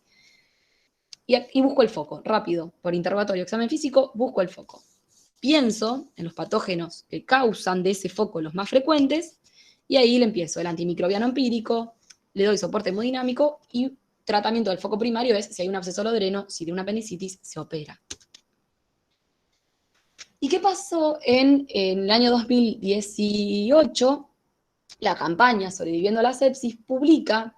Y busco el foco, rápido, por interrogatorio, examen físico, busco el foco. Pienso en los patógenos que causan de ese foco los más frecuentes, y ahí le empiezo el antimicrobiano empírico, le doy soporte hemodinámico y tratamiento del foco primario es si hay un absceso lodreno, si tiene una apendicitis, se opera. ¿Y qué pasó en el año 2018? La campaña Sobreviviendo a la Sepsis publica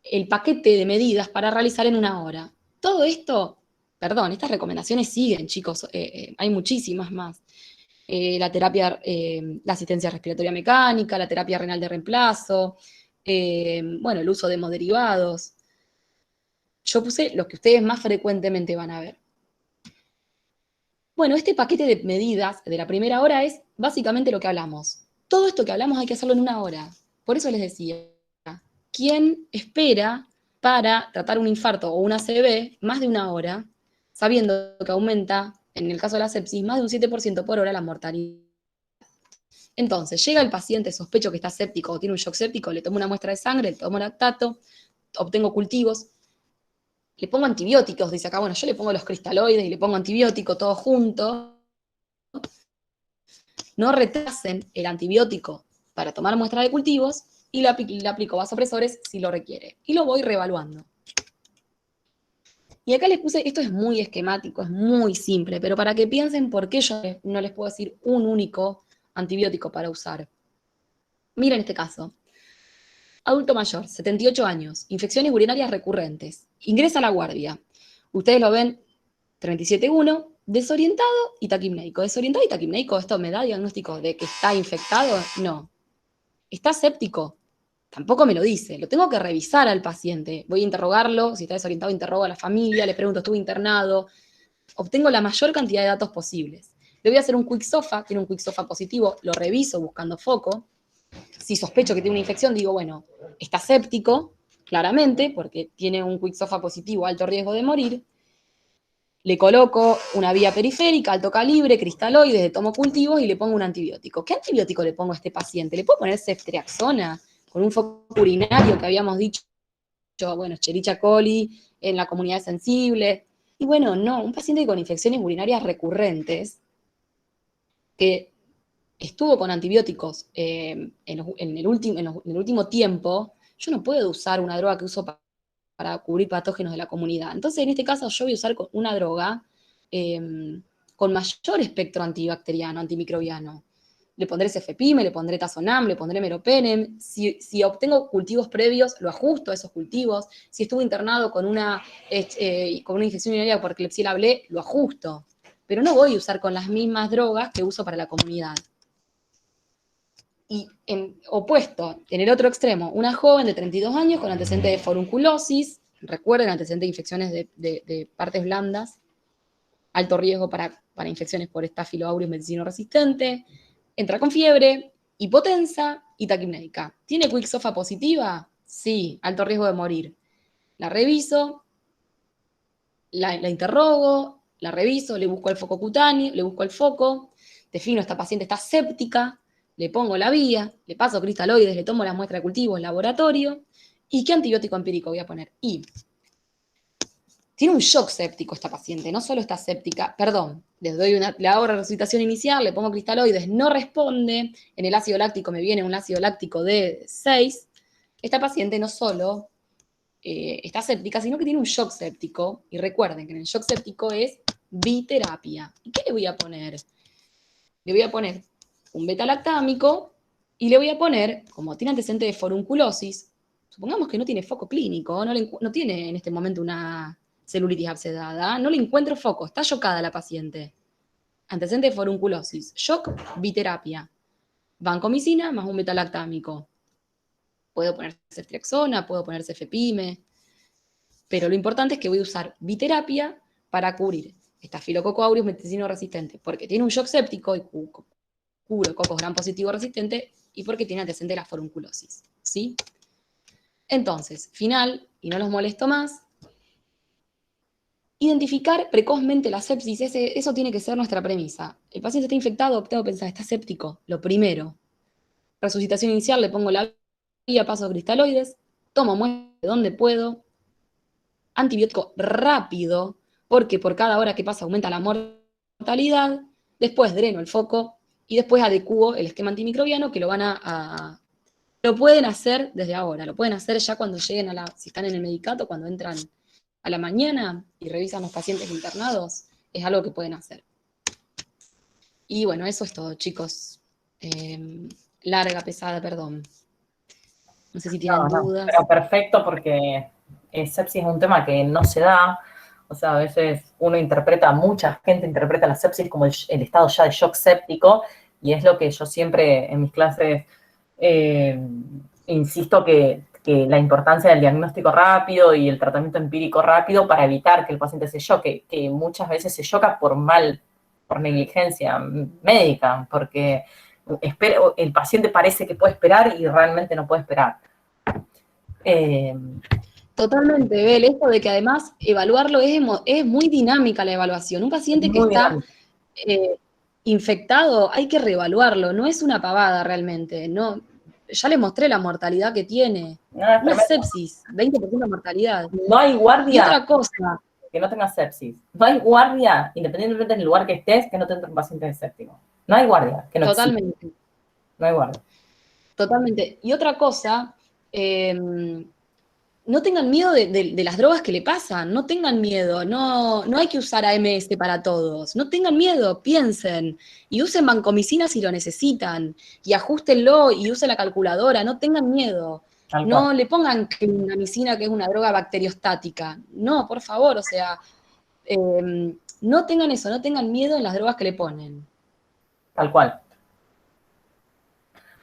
el paquete de medidas para realizar en 1 hora. Todo esto, perdón, estas recomendaciones siguen, chicos, hay muchísimas más. La terapia, la asistencia respiratoria mecánica, la terapia renal de reemplazo, bueno, el uso de hemoderivados. Yo puse los que ustedes más frecuentemente van a ver. Bueno, este paquete de medidas de la primera hora es básicamente lo que hablamos. Todo esto que hablamos hay que hacerlo en 1 hora. Por eso les decía, ¿quién espera para tratar un infarto o una ACV más de 1 hora, sabiendo que aumenta, en el caso de la sepsis, más de un 7% por hora la mortalidad? Entonces, llega el paciente, sospecho que está séptico o tiene un shock séptico, le tomo una muestra de sangre, le tomo lactato, obtengo cultivos, le pongo antibióticos, dice acá, bueno, yo le pongo los cristaloides y le pongo antibiótico todo junto. No retrasen el antibiótico para tomar muestra de cultivos y le aplico vasopresores si lo requiere. Y lo voy reevaluando. Y acá les puse, esto es muy esquemático, es muy simple, pero para que piensen por qué yo no les puedo decir un único antibiótico para usar. Miren este caso. Adulto mayor, 78 años, infecciones urinarias recurrentes, ingresa a la guardia. Ustedes lo ven, 37.1, desorientado y taquipneico. Desorientado y taquipneico, ¿esto me da diagnóstico de que está infectado? No. ¿Está séptico? Tampoco me lo dice. Lo tengo que revisar al paciente. Voy a interrogarlo, si está desorientado interrogo a la familia, le pregunto, ¿estuvo internado? Obtengo la mayor cantidad de datos posibles. Le voy a hacer un quick SOFA, tiene un quick SOFA positivo, lo reviso buscando foco. Si sospecho que tiene una infección, digo, bueno, está séptico, claramente, porque tiene un quick SOFA positivo, alto riesgo de morir. Le coloco una vía periférica, alto calibre, cristaloides, le tomo cultivos y le pongo un antibiótico. ¿Qué antibiótico le pongo a este paciente? ¿Le puedo poner ceftriaxona con un foco urinario que habíamos dicho, bueno, Escherichia coli en la comunidad sensible? Y bueno, no, un paciente con infecciones urinarias recurrentes que estuvo con antibióticos en el último tiempo, yo no puedo usar una droga que uso para cubrir patógenos de la comunidad. Entonces, en este caso, yo voy a usar una droga con mayor espectro antibacteriano, antimicrobiano. Le pondré cefepime, le pondré tazonam, le pondré meropenem. Si obtengo cultivos previos, lo ajusto a esos cultivos. Si estuvo internado con una infección urinaria por Klebsiella blé, lo ajusto. Pero no voy a usar con las mismas drogas que uso para la comunidad. Y opuesto, en el otro extremo, una joven de 32 años con antecedente de forunculosis, recuerden, antecedente de infecciones de partes blandas, alto riesgo para infecciones por Staphylococcus medicino resistente, entra con fiebre, hipotensa y taquipneica. ¿Tiene quick SOFA positiva? Sí, alto riesgo de morir. La reviso, la interrogo, la reviso, le busco el foco cutáneo, le busco el foco, defino, esta paciente está séptica, le pongo la vía, le paso cristaloides, le tomo la muestra de cultivo en laboratorio, ¿y qué antibiótico empírico voy a poner? Y tiene un shock séptico esta paciente, no solo está séptica, perdón, le hago resucitación inicial, le pongo cristaloides, no responde, en el ácido láctico me viene un ácido láctico de 6, esta paciente no solo está séptica, sino que tiene un shock séptico, y recuerden que en el shock séptico es biterapia. ¿Y qué le voy a poner? Le voy a poner un beta-lactámico y le voy a poner, como tiene antecedente de forunculosis, supongamos que no tiene foco clínico, no tiene en este momento una celulitis abscesada, no le encuentro foco, está chocada la paciente. Antecedente de forunculosis, shock, biterapia, vancomicina más un beta-lactámico. Puedo poner ceftriaxona, puedo poner cefepime, pero lo importante es que voy a usar biterapia para cubrir Staphylococcus aureus meticino resistente, porque tiene un shock séptico y curo cocos gram positivo resistente y porque tiene antecedente de la forunculosis, ¿sí? Entonces, final, y no los molesto más, identificar precozmente la sepsis, eso tiene que ser nuestra premisa. El paciente está infectado, tengo que pensar, está séptico, lo primero. Resucitación inicial, le pongo la vía, paso cristaloides, tomo muestra de donde puedo, antibiótico rápido, porque por cada hora que pasa aumenta la mortalidad, después dreno el foco y después adecuo el esquema antimicrobiano que lo pueden hacer desde ahora, lo pueden hacer ya cuando lleguen si están en el medicato, cuando entran a la mañana y revisan los pacientes internados, es algo que pueden hacer. Y bueno, eso es todo, chicos. Larga, pesada, perdón. No sé si tienen dudas. Pero perfecto, porque sepsis es un tema que no se da. O sea, a veces mucha gente interpreta la sepsis como el estado ya de shock séptico, y es lo que yo siempre en mis clases insisto que la importancia del diagnóstico rápido y el tratamiento empírico rápido para evitar que el paciente se choque, que muchas veces se choca por negligencia médica, porque el paciente parece que puede esperar y realmente no puede esperar. Totalmente, Bel, esto de que además evaluarlo es muy dinámica la evaluación. Un paciente que está infectado hay que reevaluarlo, no es una pavada realmente. No, ya les mostré la mortalidad que tiene. No, es sepsis, 20% de mortalidad. No hay guardia y otra cosa, que no tenga sepsis. No hay guardia, independientemente del lugar que estés, que no tenga un paciente séptico. No hay guardia, que no totalmente. existe. No hay guardia. Totalmente. Y otra cosa, no tengan miedo de las drogas que le pasan, no tengan miedo, no hay que usar AMS para todos, no tengan miedo, piensen, y usen vancomicina si lo necesitan, y ajustenlo y usen la calculadora, no tengan miedo, no le pongan clindamicina, que es una droga bacteriostática, no, por favor, o sea, no tengan eso, no tengan miedo en las drogas que le ponen. Tal cual.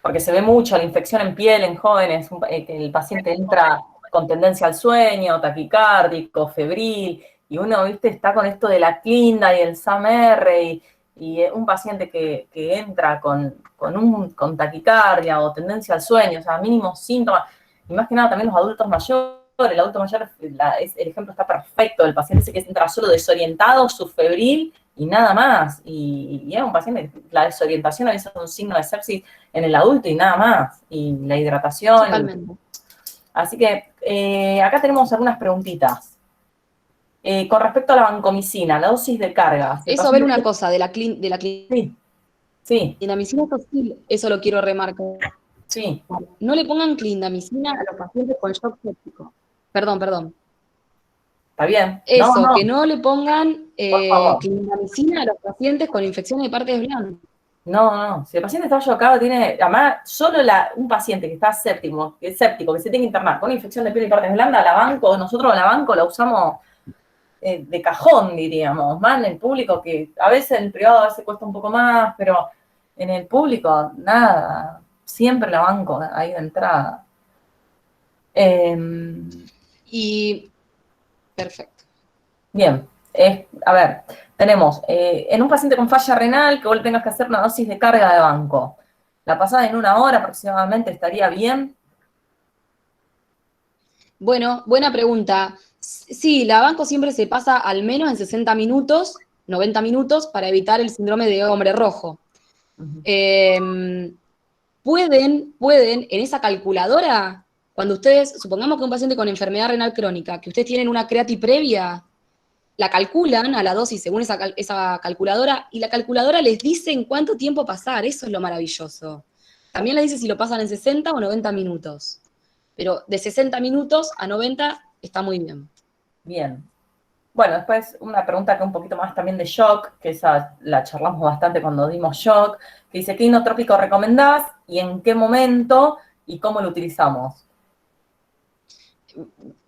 Porque se ve mucho la infección en piel en jóvenes, que el paciente entra con tendencia al sueño, taquicárdico, febril, y uno, viste, está con esto de la clinda y el SAM-R, y un paciente que entra con taquicardia o tendencia al sueño, o sea, mínimos síntomas, y más que nada también los adultos mayores, el adulto mayor, el ejemplo está perfecto, el paciente ese que entra solo desorientado, subfebril, y nada más, y es un paciente, la desorientación a veces es un signo de sepsis en el adulto y nada más, y la hidratación. Totalmente. Así que acá tenemos algunas preguntitas. Con respecto a la vancomicina, la dosis de carga. Eso, a ver una cosa, de la Sí. clindamicina es hostil, eso lo quiero remarcar. Sí. No le pongan clindamicina a los pacientes con shock séptico. Perdón. Está bien. Eso, que no le pongan clindamicina a los pacientes con infecciones de partes blandas. No. Si el paciente está chocado, además, solo un paciente que está séptico, que se tiene que internar con infección de piel y partes blandas, nosotros la banco la usamos de cajón, diríamos, más en el público, que a veces en el privado a veces cuesta un poco más, pero en el público, nada, siempre la banco ahí de entrada. Y perfecto. Bien, a ver, tenemos en un paciente con falla renal que vos le tengas que hacer una dosis de carga de banco. ¿La pasada en 1 hora aproximadamente estaría bien? Bueno, buena pregunta. Sí, la banco siempre se pasa al menos en 60 minutos, 90 minutos, para evitar el síndrome de hombre rojo. Pueden en esa calculadora, cuando ustedes, supongamos que un paciente con enfermedad renal crónica, que ustedes tienen una creati previa, la calculan a la dosis según esa calculadora, y la calculadora les dice en cuánto tiempo pasar, eso es lo maravilloso. También les dice si lo pasan en 60 o 90 minutos. Pero de 60 minutos a 90 está muy bien. Bien. Bueno, después una pregunta que un poquito más también de shock, que esa la charlamos bastante cuando dimos shock, que dice, ¿qué inotrópico recomendás y en qué momento y cómo lo utilizamos?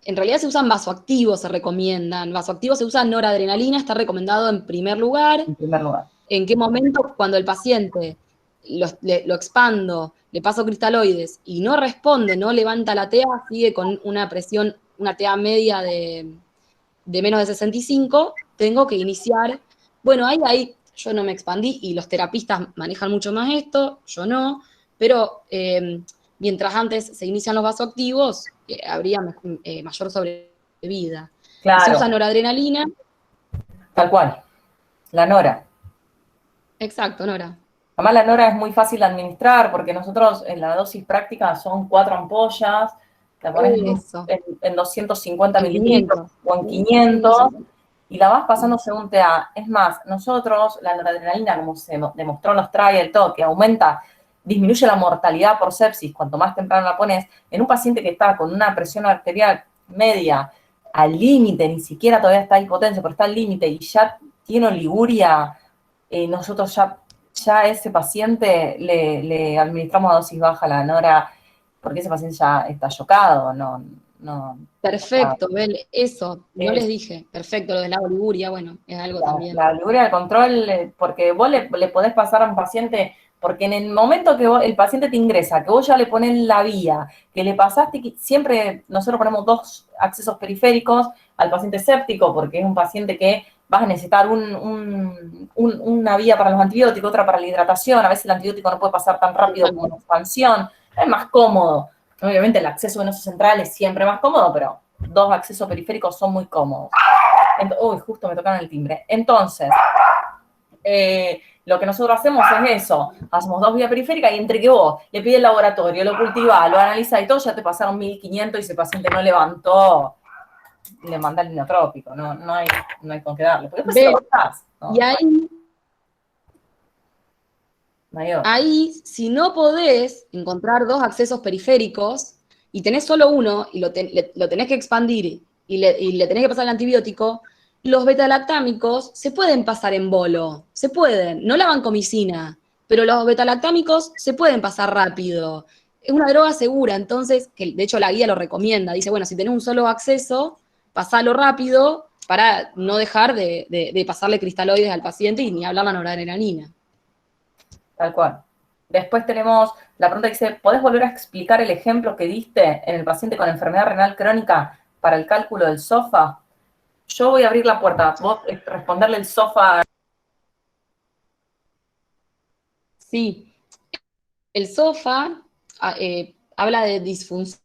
En realidad se usan vasoactivos, se recomiendan. Vasoactivos se usa noradrenalina, está recomendado en primer lugar. En primer lugar. ¿En qué momento? Cuando el paciente lo expando, le paso cristaloides y no responde, no levanta la TA, sigue con una presión, una TA media de menos de 65, tengo que iniciar. Bueno, ahí yo no me expandí y los terapistas manejan mucho más esto, yo no, pero mientras antes se inician los vasoactivos, habría mayor sobrevida. Y se usa Claro, noradrenalina. tal cual. La nora. Exacto, Nora. Además, la nora es muy fácil de administrar porque nosotros en la dosis práctica son 4 ampollas, la pones Eso. en 250 En mililitros 500. o en Sí, 500 sí, sí. y la vas pasando según te da. Es más, nosotros, la noradrenalina, como se demostró en los trials, todo, que aumenta, disminuye la mortalidad por sepsis cuanto más temprano la pones, en un paciente que está con una presión arterial media al límite, ni siquiera todavía está hipotenso, pero está al límite y ya tiene oliguria, nosotros ya a ese paciente le administramos a dosis baja la nora, porque ese paciente ya está chocado, no. Perfecto, Bel, eso, no Es, les dije. Perfecto, lo de la oliguria, bueno, es algo también. la oliguria del control, porque vos le podés pasar a un paciente, porque en el momento que el paciente te ingresa, que vos ya le ponés la vía, que le pasaste, siempre nosotros ponemos 2 accesos periféricos al paciente séptico, porque es un paciente que vas a necesitar una vía para los antibióticos, otra para la hidratación, a veces el antibiótico no puede pasar tan rápido como una expansión, es más cómodo. Obviamente el acceso venoso central es siempre más cómodo, pero 2 accesos periféricos son muy cómodos. Uy, justo me tocaron el timbre. Entonces, lo que nosotros hacemos es eso. Hacemos 2 vías periféricas y entre que vos le pides el laboratorio, lo cultivás, lo analizás y todo, ya te pasaron 1500 y ese paciente no levantó, le manda el inotrópico. No hay con qué darle. Porque después se lo Bel, bajás, y ¿no? No hay otra. ahí, si no podés encontrar 2 accesos periféricos y tenés solo uno y lo tenés que expandir y le tenés que pasar el antibiótico, los betalactámicos se pueden pasar en bolo, se pueden, no la vancomicina, pero los betalactámicos se pueden pasar rápido. Es una droga segura, entonces, que de hecho la guía lo recomienda, dice, bueno, si tenés un solo acceso, pasalo rápido para no dejar de pasarle cristaloides al paciente y ni hablar la noradrenalina. Tal cual. Después tenemos la pregunta que dice, ¿podés volver a explicar el ejemplo que diste en el paciente con enfermedad renal crónica para el cálculo del SOFA? Yo voy a abrir la puerta, vos responderle el SOFA. Sí, el SOFA habla de disfunción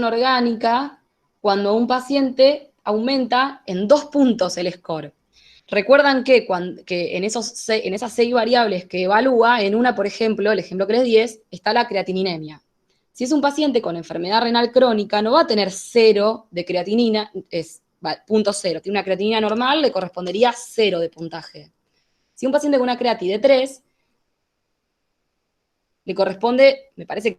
orgánica cuando un paciente aumenta en 2 puntos el score. Recuerdan que en esas 6 variables que evalúa, en una, por ejemplo, el ejemplo que les di está la creatininemia. Si es un paciente con enfermedad renal crónica, no va a tener 0 de creatinina, es punto 0. Tiene una creatinina normal, le correspondería 0 de puntaje. Si un paciente con una creati de 3, le corresponde, me parece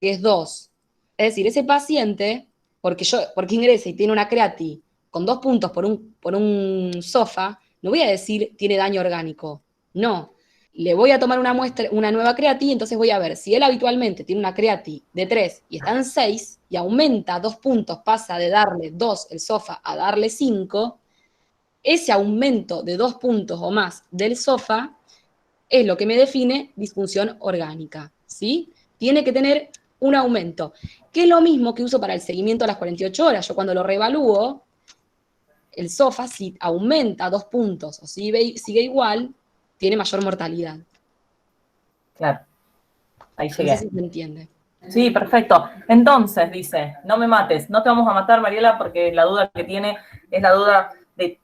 que es 2. Es decir, ese paciente, porque ingresa y tiene una creati con 2 puntos por un SOFA, no voy a decir tiene daño orgánico. No. Le voy a tomar una muestra, una nueva creati, entonces voy a ver si él habitualmente tiene una creati de 3 y está en 6 y aumenta 2 puntos, pasa de darle 2 el SOFA a darle 5, ese aumento de 2 puntos o más del SOFA es lo que me define disfunción orgánica, ¿sí? Tiene que tener un aumento, que es lo mismo que uso para el seguimiento a las 48 horas. Yo cuando lo reevalúo, el SOFA, si aumenta 2 puntos o sigue igual, tiene mayor mortalidad. Claro, ahí No sé llegué. si se entiende. Sí, perfecto. Entonces, dice, no me mates, no te vamos a matar, Mariela, porque la duda que tiene es la duda de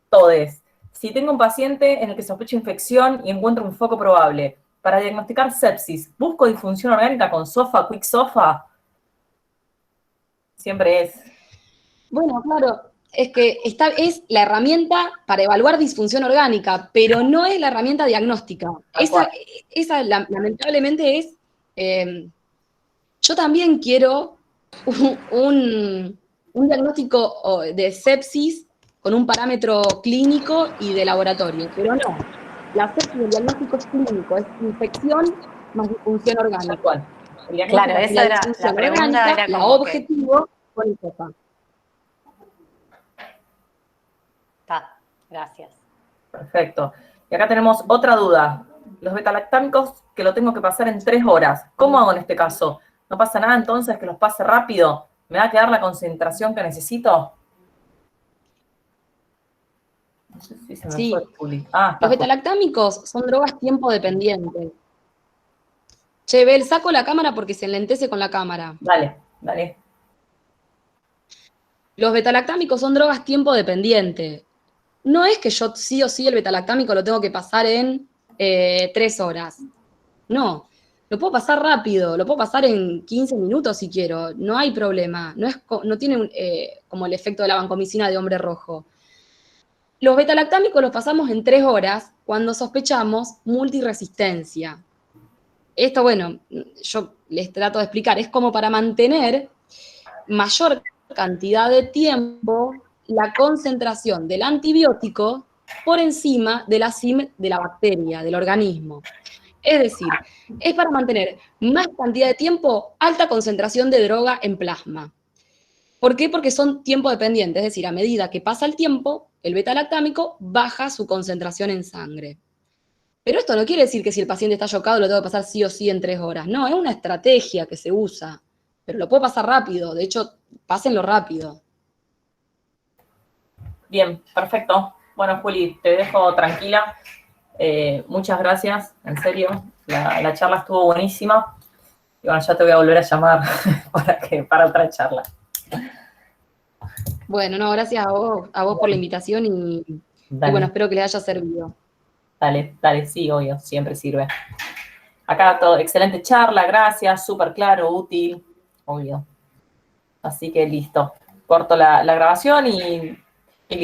todes. Si tengo un paciente en el que sospecho infección y encuentro un foco probable, para diagnosticar sepsis, ¿busco disfunción orgánica con SOFA, Quick SOFA? Siempre es. Bueno, claro, es que esta es la herramienta para evaluar disfunción orgánica, pero no es la herramienta diagnóstica. Tal cual. Esa lamentablemente es yo también quiero un diagnóstico de sepsis con un parámetro clínico y de laboratorio, pero no. La sepsis del diagnóstico es clínico, es infección más disfunción Tal orgánica. cual. Claro, esa era la pregunta, era la como que... objetivo con el COPA. Está, gracias. Perfecto. Y acá tenemos otra duda. Los betalactámicos que lo tengo que pasar en 3 horas. ¿Cómo hago en este caso? ¿No pasa nada entonces que los pase rápido? ¿Me va a quedar la concentración que necesito? No sé si se me Sí. fue, Juli. Ah, está. Los betalactámicos son drogas tiempo dependientes. Che, Bel, saco la cámara porque se enlentece con la cámara. Dale, dale. Los betalactámicos son drogas tiempo dependientes. No es que yo sí o sí el betalactámico lo tengo que pasar en 3 horas. No, lo puedo pasar rápido, lo puedo pasar en 15 minutos si quiero, no hay problema. No tiene como el efecto de la vancomicina de hombre rojo. Los betalactámicos los pasamos en 3 horas cuando sospechamos multiresistencia. Esto, bueno, yo les trato de explicar, es como para mantener mayor cantidad de tiempo la concentración del antibiótico por encima de la CIM de la bacteria, del organismo. Es decir, es para mantener más cantidad de tiempo alta concentración de droga en plasma. ¿Por qué? Porque son tiempo dependientes, es decir, a medida que pasa el tiempo, el beta-lactámico baja su concentración en sangre. Pero esto no quiere decir que si el paciente está chocado lo tengo que pasar sí o sí en 3 horas. No, es una estrategia que se usa. Pero lo puedo pasar rápido. De hecho, pásenlo rápido. Bien, perfecto. Bueno, Juli, te dejo tranquila. Muchas gracias, en serio. La charla estuvo buenísima. Y bueno, ya te voy a volver a llamar para otra charla. Bueno, no, gracias a vos por la invitación y bueno, espero que les haya servido. Dale, dale, sí, obvio, siempre sirve. Acá todo, excelente charla, gracias, súper claro, útil, obvio. Así que listo. Corto la grabación y